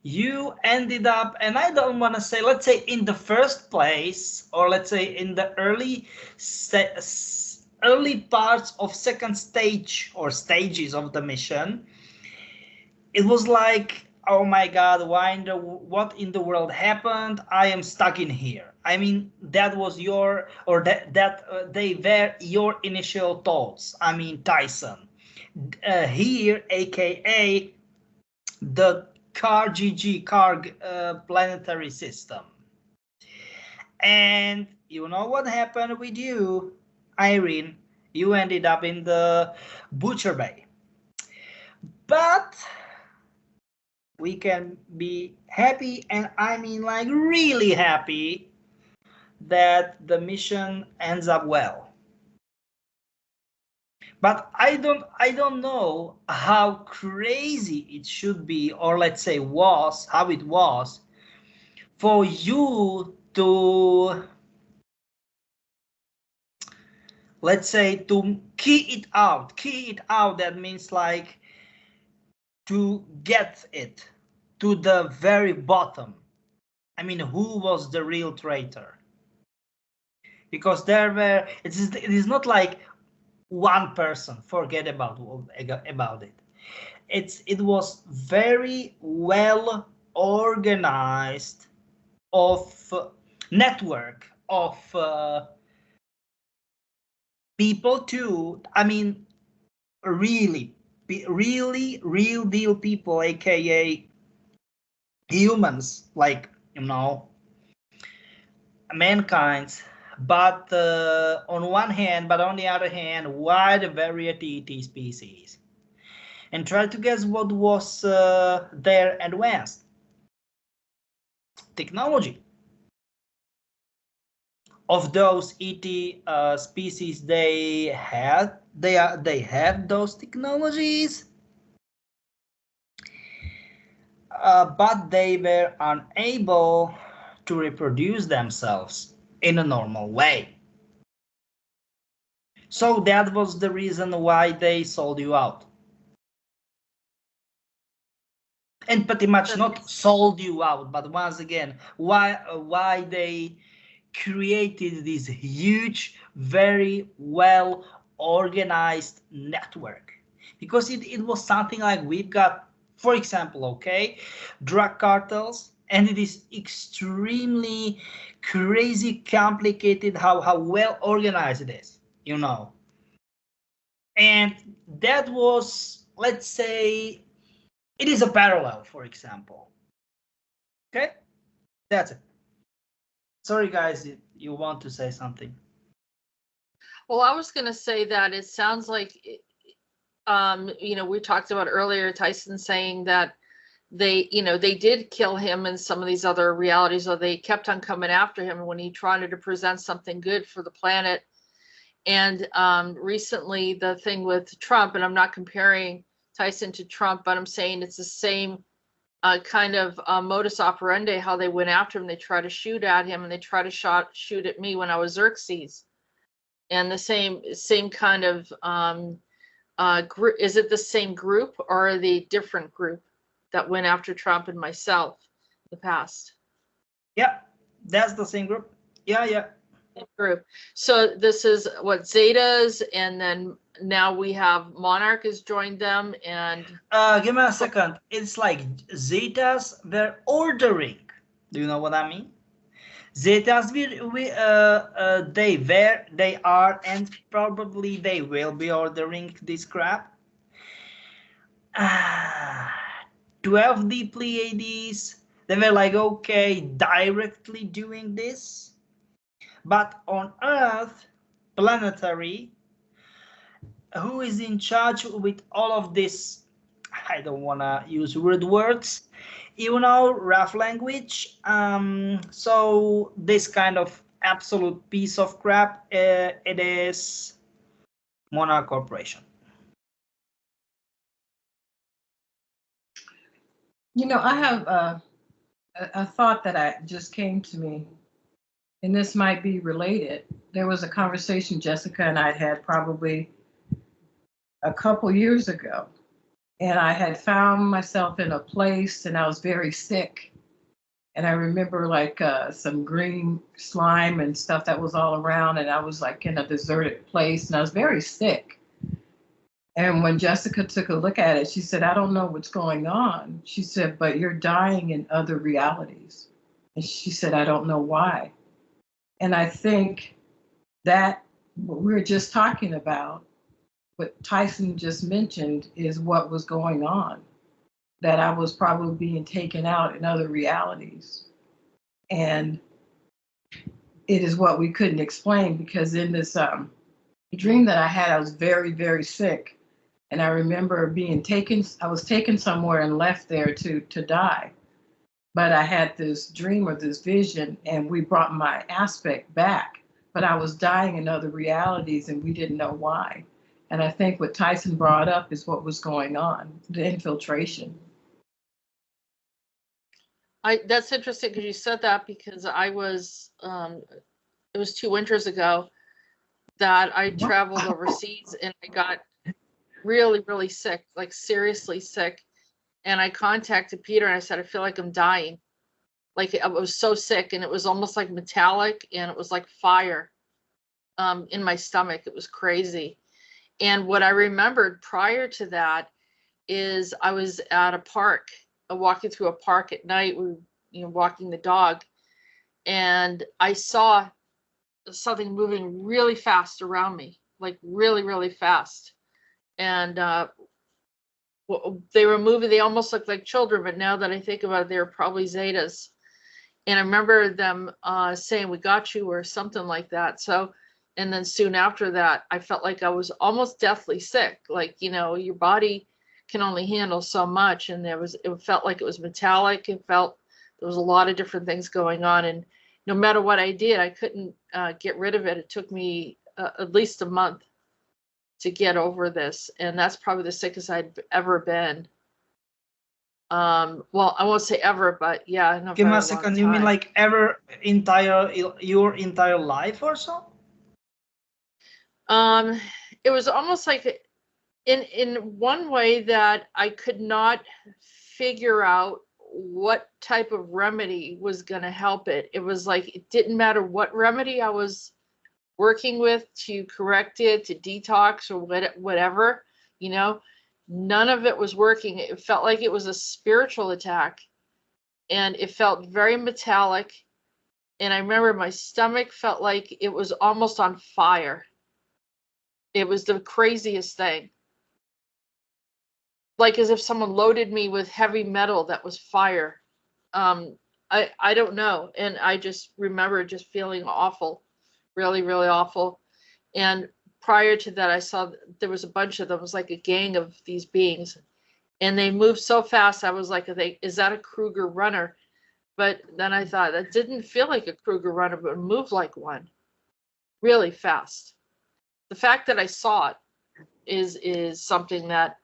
you ended up, and I don't want to say, let's say in the first place, or let's say in the early parts of second stage or stages of the mission, it was like, oh my God, what in the world happened? I am stuck in here. I mean, that was they were your initial thoughts. I mean, Tyson. Here, aka the Cargg planetary system. And you know what happened with you, Irene? You ended up in the Butcher Bay. But we can be happy, and I mean like really happy, that the mission ends up well. But I don't know how crazy it should be, or let's say how it was for you to, let's say, to key it out. That means like to get it to the very bottom. I mean, who was the real traitor? Because it is not like one person, forget about it. It was very well organized network of people too. I mean, really real deal people, aka humans, like, you know, mankind. But on one hand, but on the other hand, wide variety species. And try to guess what was their advanced technology. Of those ET species, they have those technologies, but they were unable to reproduce themselves in a normal way. So that was the reason why they sold you out. And pretty much not sold you out, but once again, why they created this huge, very well organized network. Because it was something like, we've got, for example, okay, drug cartels, and it is extremely crazy complicated how well organized it is, you know. And that was, let's say, it is a parallel, for example. Okay, that's it. Sorry, guys, you want to say something? Well, I was going to say that it sounds like, you know, we talked about earlier, Tyson saying that they did kill him in some of these other realities, or they kept on coming after him when he tried to present something good for the planet. And recently, the thing with Trump, and I'm not comparing Tyson to Trump, but I'm saying it's the same kind of modus operandi, how they went after him. They try to shoot at him, and they try to shoot at me when I was Xerxes. And the same kind of group. Is it the same group, or are they different group that went after Trump and myself in the past? Yeah, that's the same group. Yeah. Group. So this is what Zetas, and then now we have Monarch has joined them. And give me a second. It's like Zetas were ordering. Do you know what I mean? Zetas they were, they are, and probably they will be ordering this crap. 12D Pleiades, they were like, okay, directly doing this. But on Earth, planetary, who is in charge with all of this? I don't want to use weird words, you know, rough language. So this kind of absolute piece of crap, it is Monarch Corporation. You know, I have a thought that just came to me, and this might be related. There was a conversation Jessica and I had probably a couple years ago, and I had found myself in a place and I was very sick. And I remember like some green slime and stuff that was all around, and I was like in a deserted place and I was very sick. And when Jessica took a look at it, she said, I don't know what's going on. She said, but you're dying in other realities. And she said, I don't know why. And I think that what we were just talking about, what Tyson just mentioned, is what was going on, that I was probably being taken out in other realities. And it is what we couldn't explain, because in this dream that I had, I was very, very sick. And I remember being taken, I was taken somewhere and left there to die. But I had this dream or this vision, and we brought my aspect back. But I was dying in other realities, and we didn't know why. And I think what Tyson brought up is what was going on, the infiltration. That's interesting because you said that, because I was, it was 2 winters ago that I traveled overseas and I got really, really sick, like seriously sick. And I contacted Peter and I said, I feel like I'm dying. Like I was so sick, and it was almost like metallic, and it was like fire in my stomach. It was crazy. And what I remembered prior to that is I was at a park, walking through a park at night. We were, walking the dog, and I saw something moving really fast around me, like really, really fast. And they were moving. They almost looked like children, but now that I think about it, they were probably Zetas. And I remember them saying, "We got you," or something like that. So, and then soon after that, I felt like I was almost deathly sick. Like, your body can only handle so much, and it felt like it was metallic. It felt there was a lot of different things going on, and no matter what I did, I couldn't get rid of it. It took me at least a month to get over this, and that's probably the sickest I'd ever been. Well, I won't say ever, but yeah. In a Give me very a second. long You mean time. like your entire life or so? It was almost like in one way that I could not figure out what type of remedy was going to help it. It was like it didn't matter what remedy I was working with to correct it, to detox or whatever, none of it was working. It felt like it was a spiritual attack, and it felt very metallic. And I remember my stomach felt like it was almost on fire. It was the craziest thing. Like as if someone loaded me with heavy metal that was fire. I don't know. And I just remember just feeling awful, really, really awful. And prior to that, I saw there was a bunch of them. It was like a gang of these beings. And they moved so fast. I was like, is that a Kruger runner? But then I thought, that didn't feel like a Kruger runner, but it moved like one. Really fast. The fact that I saw it is something that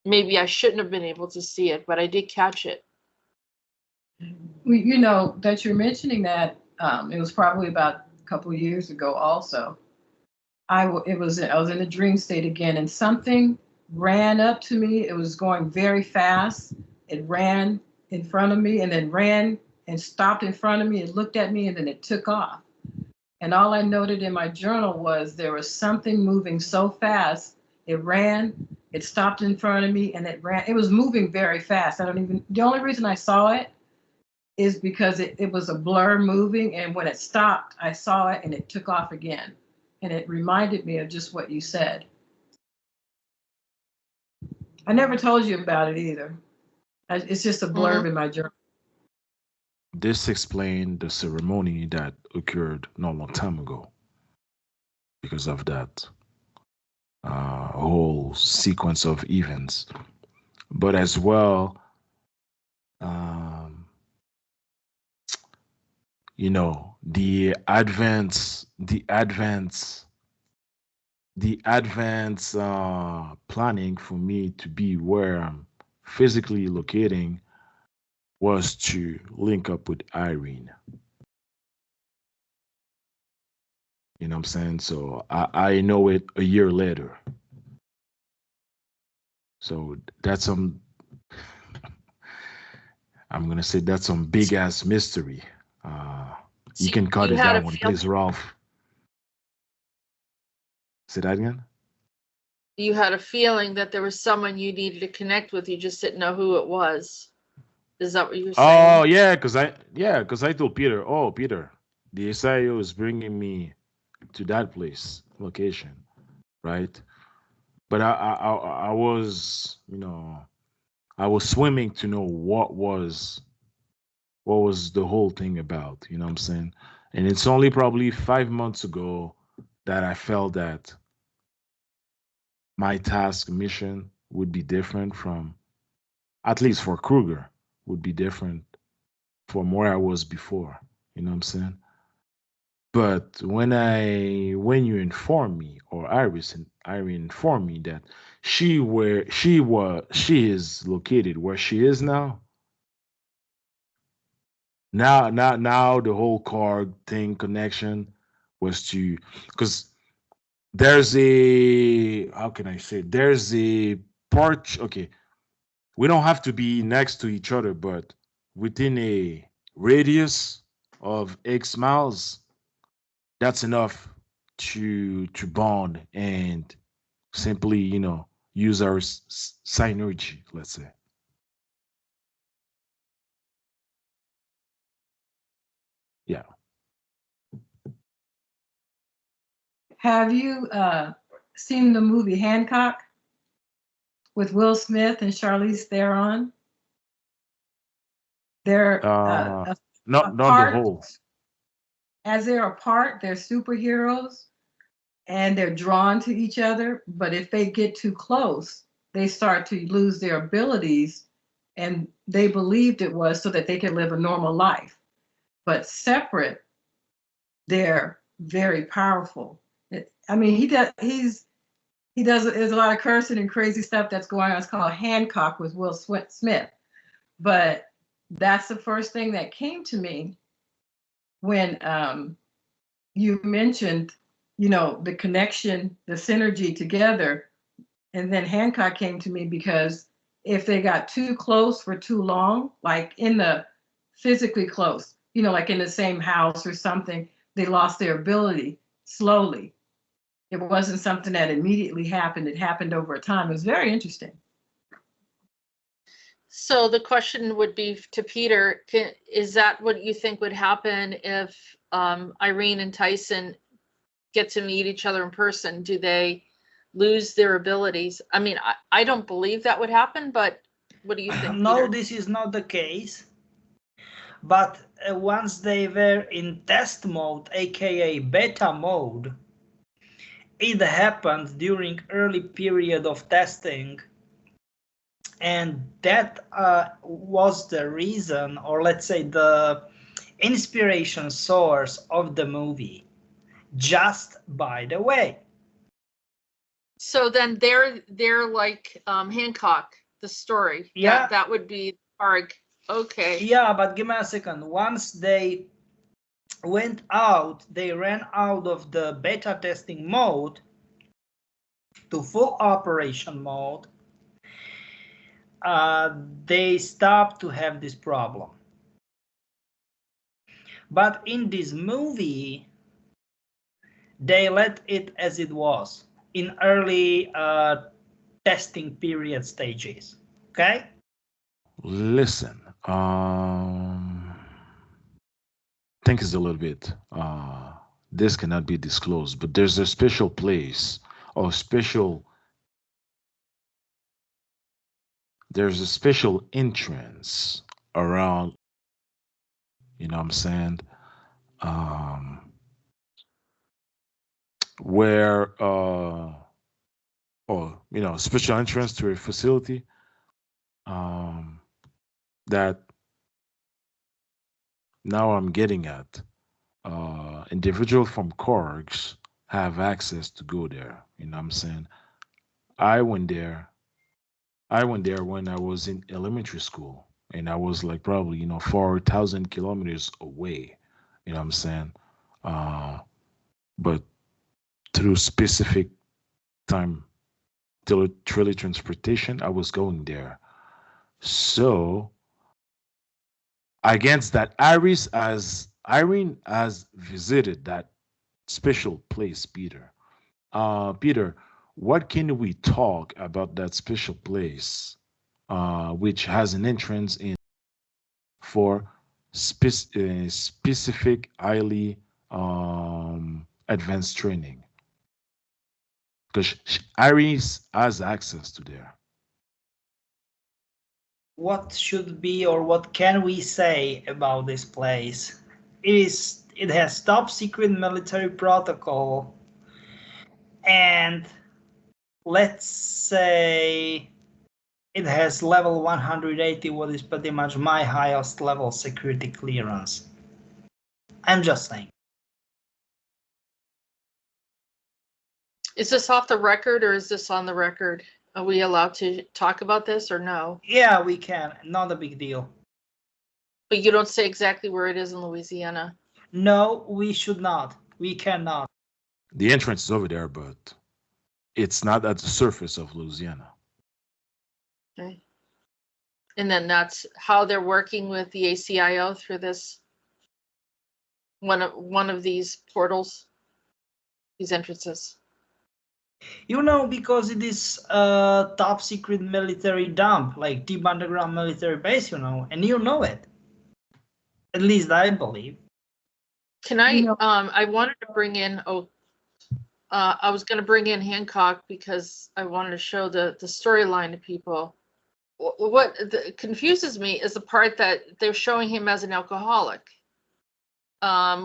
maybe I shouldn't have been able to see it, but I did catch it. That you're mentioning that, it was probably about a couple of years ago also. I was in a dream state again, and something ran up to me. It was going very fast. It ran in front of me and then ran and stopped in front of me and looked at me, and then it took off. And all I noted in my journal was there was something moving so fast. It ran, it stopped in front of me, and it ran. It was moving very fast. The only reason I saw it is because it was a blur moving, and when it stopped, I saw it and it took off again. And it reminded me of just what you said. I never told you about it either. It's just a blurb in my journal. This explained the ceremony that occurred not a long time ago because of that whole sequence of events. But as well, you know, the advance planning for me to be where I'm physically locating was to link up with Irene. You know what I'm saying? So I know it a year later. So that's some, I'm gonna say that's some big ass mystery. You can cut it down when it plays Ralph. Say that again? You had a feeling that there was someone you needed to connect with. You just didn't know who it was. Is that what you were saying? Oh yeah, because I told Peter, oh Peter, the ACIO is bringing me to that place, location, right? But I was, you know, I was swimming to know what was the whole thing about, you know what I'm saying? And it's only probably 5 months ago that I felt that my task mission would be different from, at least for Kruger, would be different from where I was before. You know what I'm saying? But when you informed me, or Irene informed me that she is located where she is now. Now the whole Cargg thing connection was to, because there's a, how can I say, there's a part, okay, we don't have to be next to each other, but within a radius of X miles, that's enough to bond and simply, you know, use our synergy, let's say. Yeah. Have you seen the movie Hancock with Will Smith and Charlize Theron? They're not the whole. As they're apart, they're superheroes and they're drawn to each other. But if they get too close, they start to lose their abilities. And they believed it was so that they could live a normal life. But separate, they're very powerful. I mean, there's a lot of cursing and crazy stuff that's going on. It's called Hancock with Will Smith. But that's the first thing that came to me when you mentioned, you know, the connection, the synergy together. And then Hancock came to me because if they got too close for too long, like in the physically close, you know, like in the same house or something, they lost their ability slowly. It wasn't something that immediately happened. It happened over time. It was very interesting. So the question would be to Peter, is that what you think would happen if Irene and Tyson get to meet each other in person? Do they lose their abilities? I mean, I don't believe that would happen, but what do you think, No, Peter? this is not the case. But once they were in test mode, aka beta mode, it happened during early period of testing. And that was the reason, or let's say the inspiration source of the movie. Just by the way. So then they're like Hancock, the story. Yeah. That would be Cargg. Okay. Yeah, but give me a second. Once they went out, they ran out of the beta testing mode to full operation mode. They stopped to have this problem. But in this movie, they let it as it was in early testing period stages. Okay? Listen, think is a little bit. This cannot be disclosed, but there's a special place or special. There's a special entrance around. You know what I'm saying? Um, where or special entrance to a facility that now I'm getting at. Individual from Cargg have access to go there. You know what I'm saying? I went there. I went there when I was in elementary school, and I was like probably 4,000 kilometers away. You know what I'm saying? But through specific time teletransportation, I was going there. So against that, Irene has visited that special place, Peter. Peter, what can we talk about that special place, which has an entrance in for specific, highly advanced training? Because Irene has access to there. What should be or what can we say about this place? It has top secret military protocol, and let's say it has level 180, what is pretty much my highest level security clearance. I'm just saying. Is this off the record or is this on the record? Are we allowed to talk about this or no? Yeah, we can. Not a big deal. But you don't say exactly where it is in Louisiana. No, we should not. We cannot. The entrance is over there, but it's not at the surface of Louisiana. Okay. And then that's how they're working with the ACIO through this one of these portals, these entrances. Because it is a top secret military dump, like deep underground military base, and you know it. At least I believe. Can I, I wanted to bring in, I was going to bring in Hancock because I wanted to show the storyline to people. What confuses me is the part that they're showing him as an alcoholic,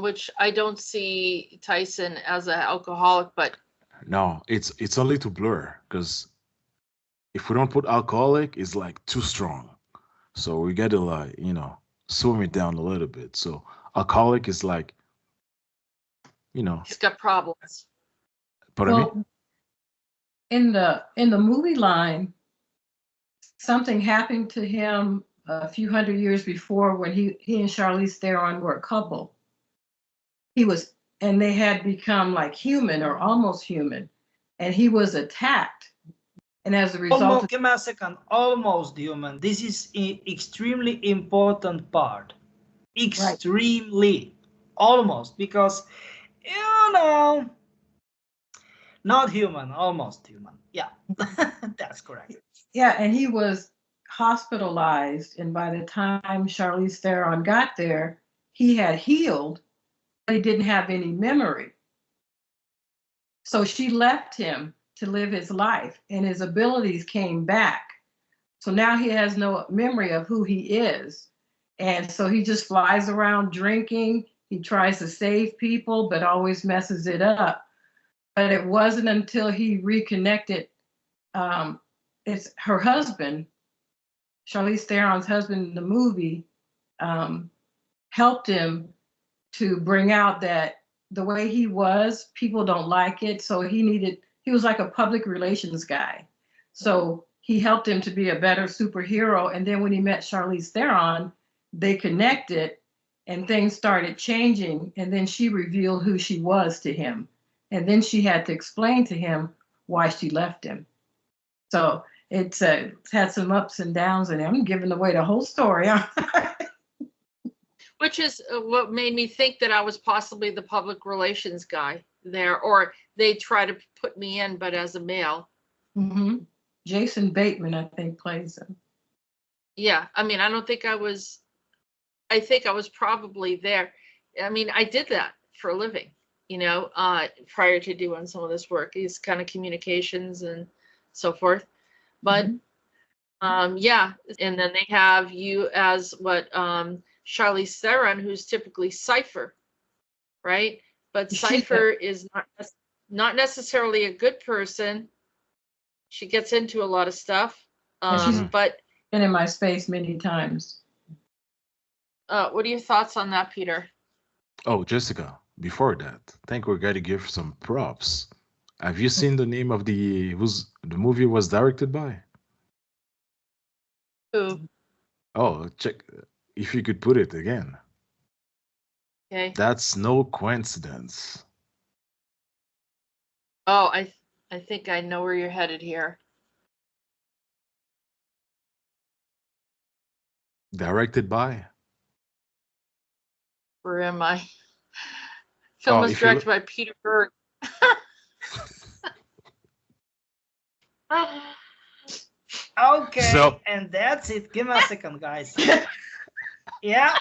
which I don't see Tyson as an alcoholic, but No, it's only to blur, because if we don't put alcoholic, it's like too strong. So we got to swim it down a little bit. So alcoholic is like, he's got problems. But Well, in the movie line, something happened to him a few hundred years before when he and Charlize Theron were a couple. And they had become like human or almost human, and he was attacked. And as a result, give me a second. Almost human. This is an extremely important part. Extremely. Almost, because not human, almost human. Yeah, that's correct. Yeah, and he was hospitalized, and by the time Charlize Theron got there, he had healed, but he didn't have any memory. So she left him to live his life, and his abilities came back. So now he has no memory of who he is. And so he just flies around drinking. He tries to save people, but always messes it up. But it wasn't until he reconnected. It's her husband, Charlize Theron's husband in the movie, helped him to bring out that the way he was, people don't like it. So he was like a public relations guy. So he helped him to be a better superhero. And then when he met Charlize Theron, they connected and things started changing. And then she revealed who she was to him. And then she had to explain to him why she left him. So it's had some ups and downs, and I'm giving away the whole story. Which is what made me think that I was possibly the public relations guy there, or they try to put me in, but as a male. Mm-hmm. Jason Bateman, I think, plays him. Yeah, I mean, I think I was probably there. I mean, I did that for a living, you know, prior to doing some of this work, these kind of communications and so forth. But yeah, and then they have you as what Charlize Theron, who's typically Cypher, right? But Cypher is not necessarily a good person. She gets into a lot of stuff. But been in my space many times. What are your thoughts on that, Peter? Oh, Jessica, before that, I think we're going to give some props. Have you seen the name of the movie was directed by? Who? Oh, check if you could put it again. Okay. That's no coincidence. Oh, I think I know where you're headed here. Directed by? Where am I? Film was directed by Peter Berg. Okay, So- and that's it. Give me a second, guys. Yeah.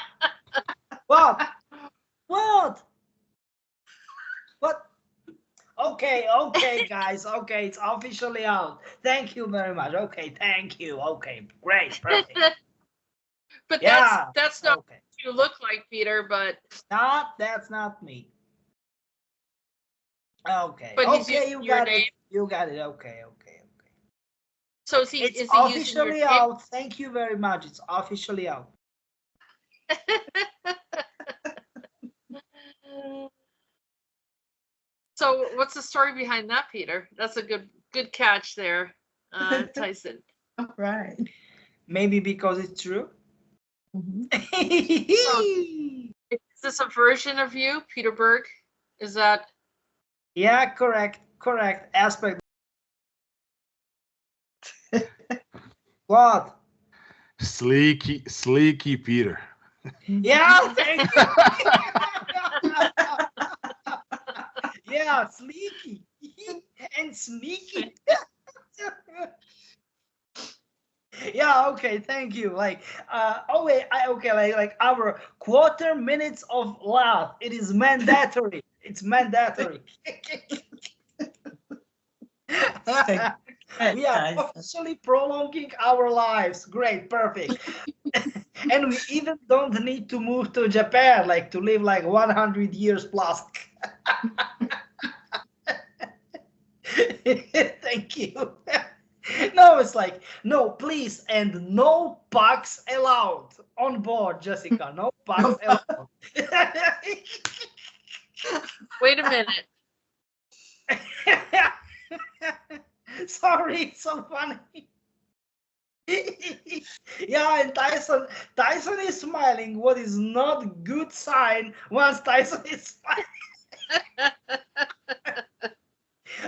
What? What? What? Okay, guys. Okay, it's officially out. Thank you very much. Okay, thank you. Okay, great, perfect. But Yeah. that's not Okay. what you look like, Peter, but That's not me. Okay. But he's Okay, using you your got name. it. You got it. Okay. so It's is he using officially your name? out. Thank you very much. It's officially out. So what's the story behind that, Peter? That's a good catch there, Tyson. All right. Maybe because it's true. Is this a version of you, Peter Berg? Is that? Yeah, correct aspect. What? Sleeky Peter. Yeah, thank you. Yeah, sleeky and sneaky. Yeah, okay, thank you. Like, like our quarter minutes of laugh. It is mandatory. It's mandatory. We are officially prolonging our lives. Great, perfect. And we even don't need to move to Japan, like to live like 100 years plus. Thank you. No, it's like, no, please, and no pucks allowed on board, Jessica. No pucks allowed. Wait a minute. Sorry, it's so funny. Yeah, and Tyson is smiling. What is not good sign once Tyson is smiling.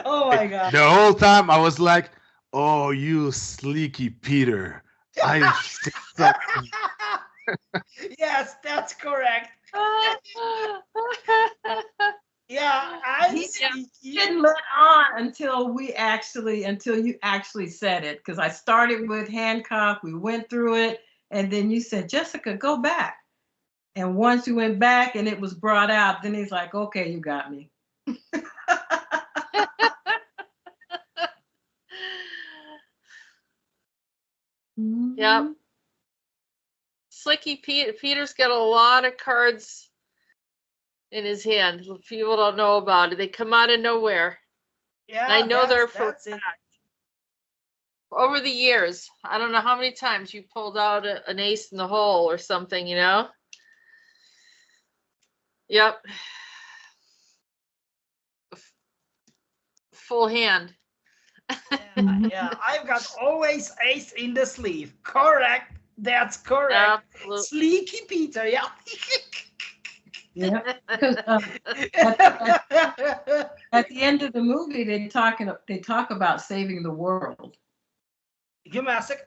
Oh my god. The whole time I was like, oh, you sleeky Peter. Yes, that's correct. Yeah, Didn't let on until you actually said it, because I started with Hancock, we went through it, and then you said, Jessica, go back. And once you went back and it was brought out, then he's like, okay, you got me. Yep. Slicky Peter's got a lot of cards in his hand. People don't know about it. They come out of nowhere. Yeah, And I know they're for that's it. over the years. I don't know how many times you pulled out an ace in the hole or something, you know? Yep. Full hand. Yeah, I've got always ace in the sleeve. Correct. That's correct. Absolutely. Sleeky Peter, yeah. Yeah. Because at the end of the movie, they talk about saving the world. Give me a second.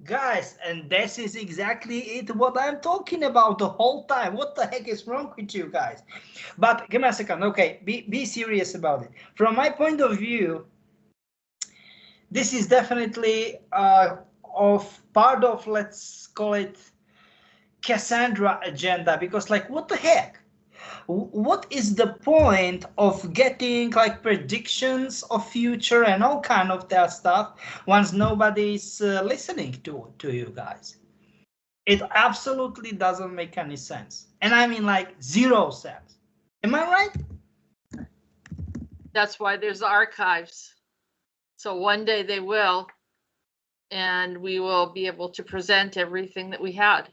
Guys, and this is exactly it what I'm talking about the whole time. What the heck is wrong with you guys? But give me a second. Okay, be serious about it. From my point of view, this is definitely of part of, let's call it, Cassandra agenda, because like, what the heck? what is the point of getting like predictions of future and all kind of that stuff once nobody's listening to you guys? It absolutely doesn't make any sense. And I mean like 0 sense. Am I right? That's why there's archives. So one day they will, and we will be able to present everything that we had.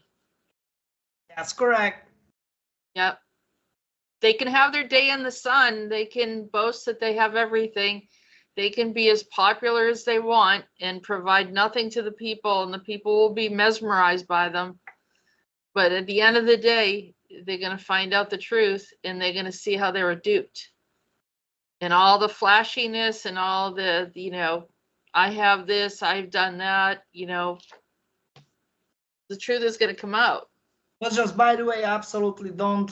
That's correct. Yep. They can have their day in the sun. They can boast that they have everything. They can be as popular as they want and provide nothing to the people, and the people will be mesmerized by them. But at the end of the day, they're going to find out the truth, and they're going to see how they were duped. And all the flashiness and all the, you know, I have this, I've done that, you know, the truth is going to come out. But just by the way, I absolutely don't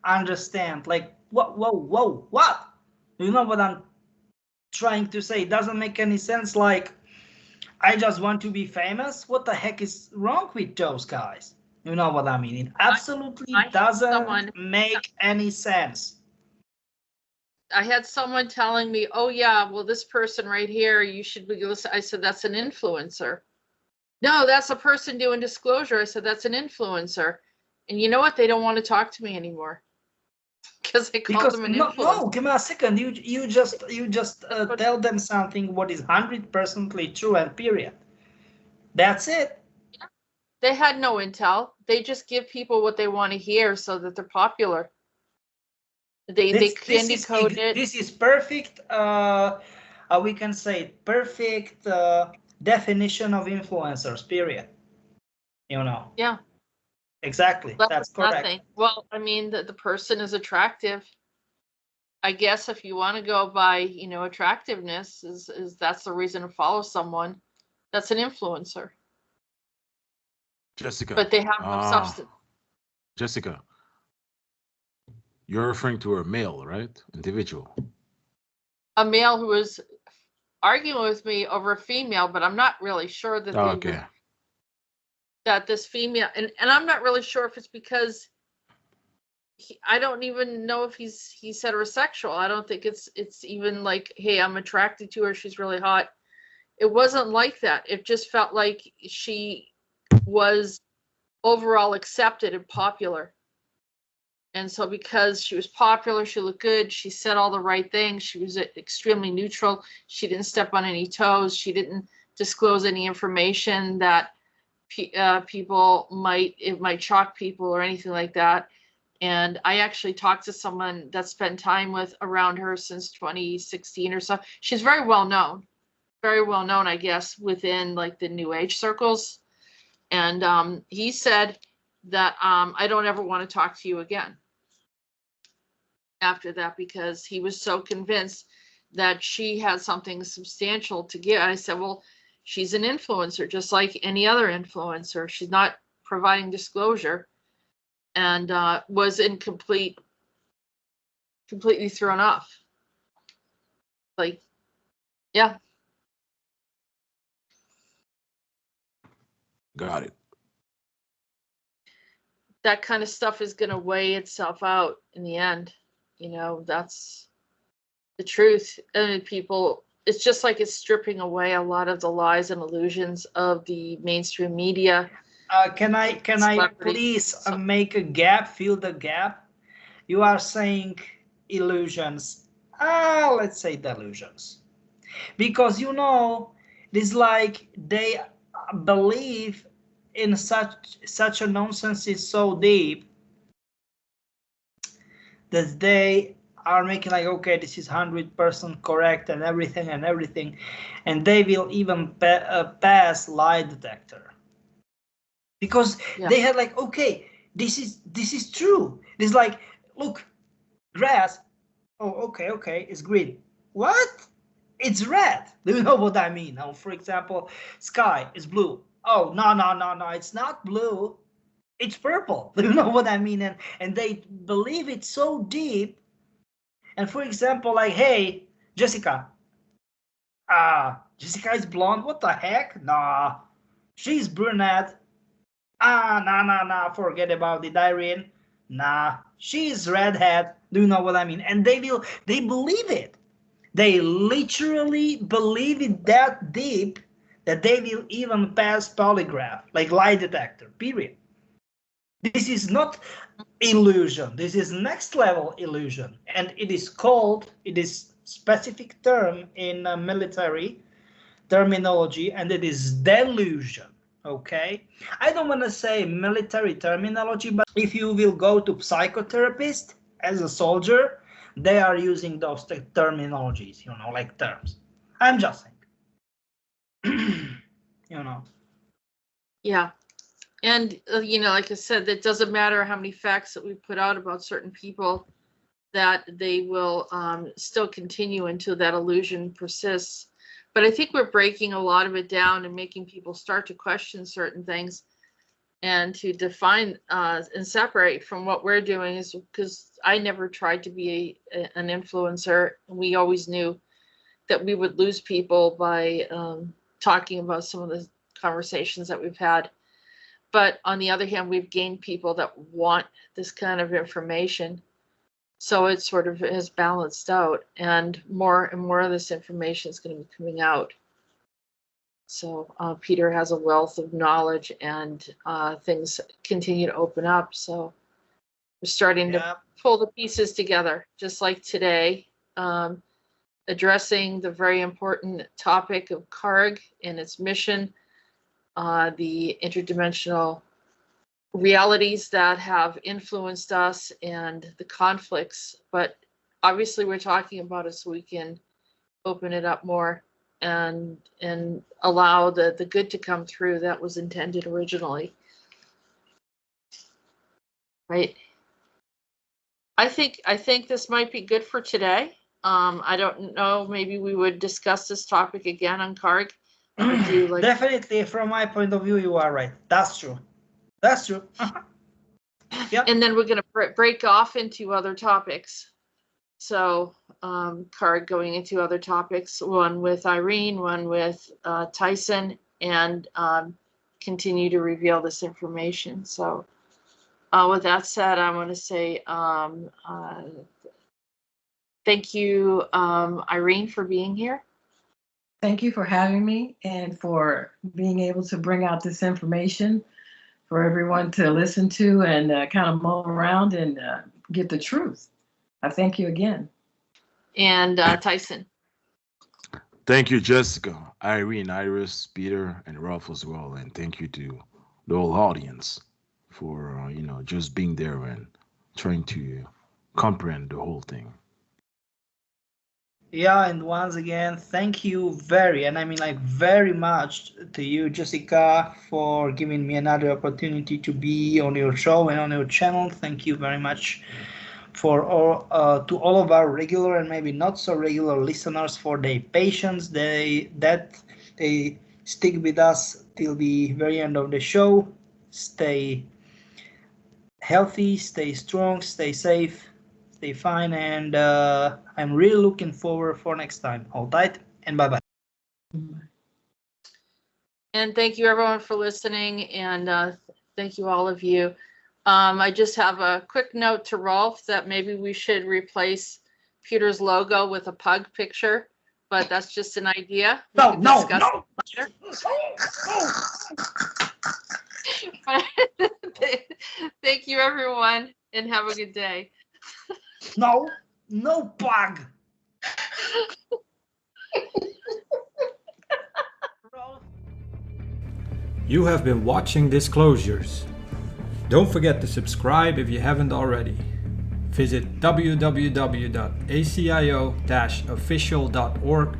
understand. Like, what? You know what I'm trying to say? It doesn't make any sense. Like, I just want to be famous. What the heck is wrong with those guys? You know what I mean? It absolutely doesn't make any sense. I had someone telling me, oh yeah, well, this person right here, you should be listening. I said, that's an influencer. No, that's a person doing disclosure. I said, that's an influencer. And you know what? They don't want to talk to me anymore because I called them an influencer. No, give me a second. You just tell them something what is 100% true and period. That's it. Yeah. They had no intel. They just give people what they want to hear so that they're popular. They candy code it. This is perfect. We can say perfect definition of influencers. Period. You know. Yeah. Exactly. That's correct. Nothing. Well, I mean, the person is attractive. I guess if you want to go by, you know, attractiveness, is that's the reason to follow someone. That's an influencer. Jessica. But they have no substance. Jessica, you're referring to a male, right? Individual. A male who was arguing with me over a female, but I'm not really sure that that this female, and I'm not really sure if it's because I don't even know if he's heterosexual. I don't think it's even like, hey, I'm attracted to her, she's really hot. It wasn't like that. It just felt like she was overall accepted and popular. And so because she was popular, she looked good, she said all the right things, she was extremely neutral, she didn't step on any toes, she didn't disclose any information that people might shock people or anything like that. And I actually talked to someone that spent time with around her since 2016 or so. She's very well known, I guess, within like the new age circles. And he said that I don't ever want to talk to you again after that, because he was so convinced that she had something substantial to give. I said, well, she's an influencer, just like any other influencer. She's not providing disclosure, and was completely thrown off. Like, yeah. Got it. That kind of stuff is going to weigh itself out in the end. You know, that's the truth. And people, it's just like it's stripping away a lot of the lies and illusions of the mainstream media. Can I please make a gap, fill the gap? You are saying illusions. Let's say delusions. Because, you know, it's like they believe in such a nonsense is so deep that they are making like, okay, this is 100% correct and everything, and they will even pass lie detector because they had like, okay, this is true. It's like, look, grass. Oh, okay, it's green. What? It's red. Do you know what I mean? Now, for example, sky is blue. Oh, no, it's not blue. It's purple. Do you know what I mean? And they believe it so deep. And for example, like, hey, Jessica. Jessica is blonde. What the heck? Nah, she's brunette. Nah, forget about it, Irene. Nah, she's redhead. Do you know what I mean? And they believe it. They literally believe it that deep that they will even pass polygraph, like lie detector, period. This is not illusion. This is next level illusion. And it is specific term in military terminology, and it is delusion. Okay, I don't want to say military terminology, but if you will go to psychotherapist as a soldier, they are using those terminologies, like terms. I'm just saying. Yeah. And, like I said, it doesn't matter how many facts that we put out about certain people, that they will still continue until that illusion persists. But I think we're breaking a lot of it down and making people start to question certain things and to define and separate from what we're doing, is because I never tried to be an influencer. We always knew that we would lose people by talking about some of the conversations that we've had. But on the other hand, we've gained people that want this kind of information. So it sort of has balanced out, and more of this information is going to be coming out. So Peter has a wealth of knowledge, and things continue to open up. So we're starting to pull the pieces together, just like today, addressing the very important topic of Cargg and its mission, the interdimensional realities that have influenced us and the conflicts. But obviously we're talking about it so we can open it up more and allow the good to come through that was intended originally. Right. I think this might be good for today. I don't know, maybe we would discuss this topic again on Cargg. Definitely, from my point of view, you are right. That's true. That's true. Yep. And then we're going to break off into other topics. So Cargg going into other topics, one with Irene, one with Tyson, and continue to reveal this information. So with that said, I want to say thank you, Irene, for being here. Thank you for having me and for being able to bring out this information for everyone to listen to and kind of mull around and get the truth. I thank you again. And Tyson. Thank you, Jessica, Irene, Iris, Peter, and Ralph as well. And thank you to the whole audience for, just being there and trying to comprehend the whole thing. Yeah, and once again, thank you very much to you, Jessica, for giving me another opportunity to be on your show and on your channel. Thank you very much for all of our regular and maybe not so regular listeners for their patience. They stick with us till the very end of the show. Stay healthy, stay strong, stay safe. Stay fine, and I'm really looking forward for next time. Hold tight, and bye-bye. And thank you, everyone, for listening, and thank you, all of you. I just have a quick note to Rolf that maybe we should replace Peter's logo with a pug picture, but that's just an idea. No. Thank you, everyone, and have a good day. No bug. You have been watching Disclosures. Don't forget to subscribe if you haven't already. Visit www.acio-official.org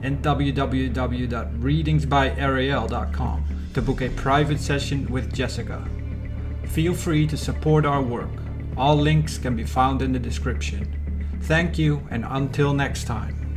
and www.readingsbyarael.com to book a private session with Jessica. Feel free to support our work. All links can be found in the description. Thank you, and until next time.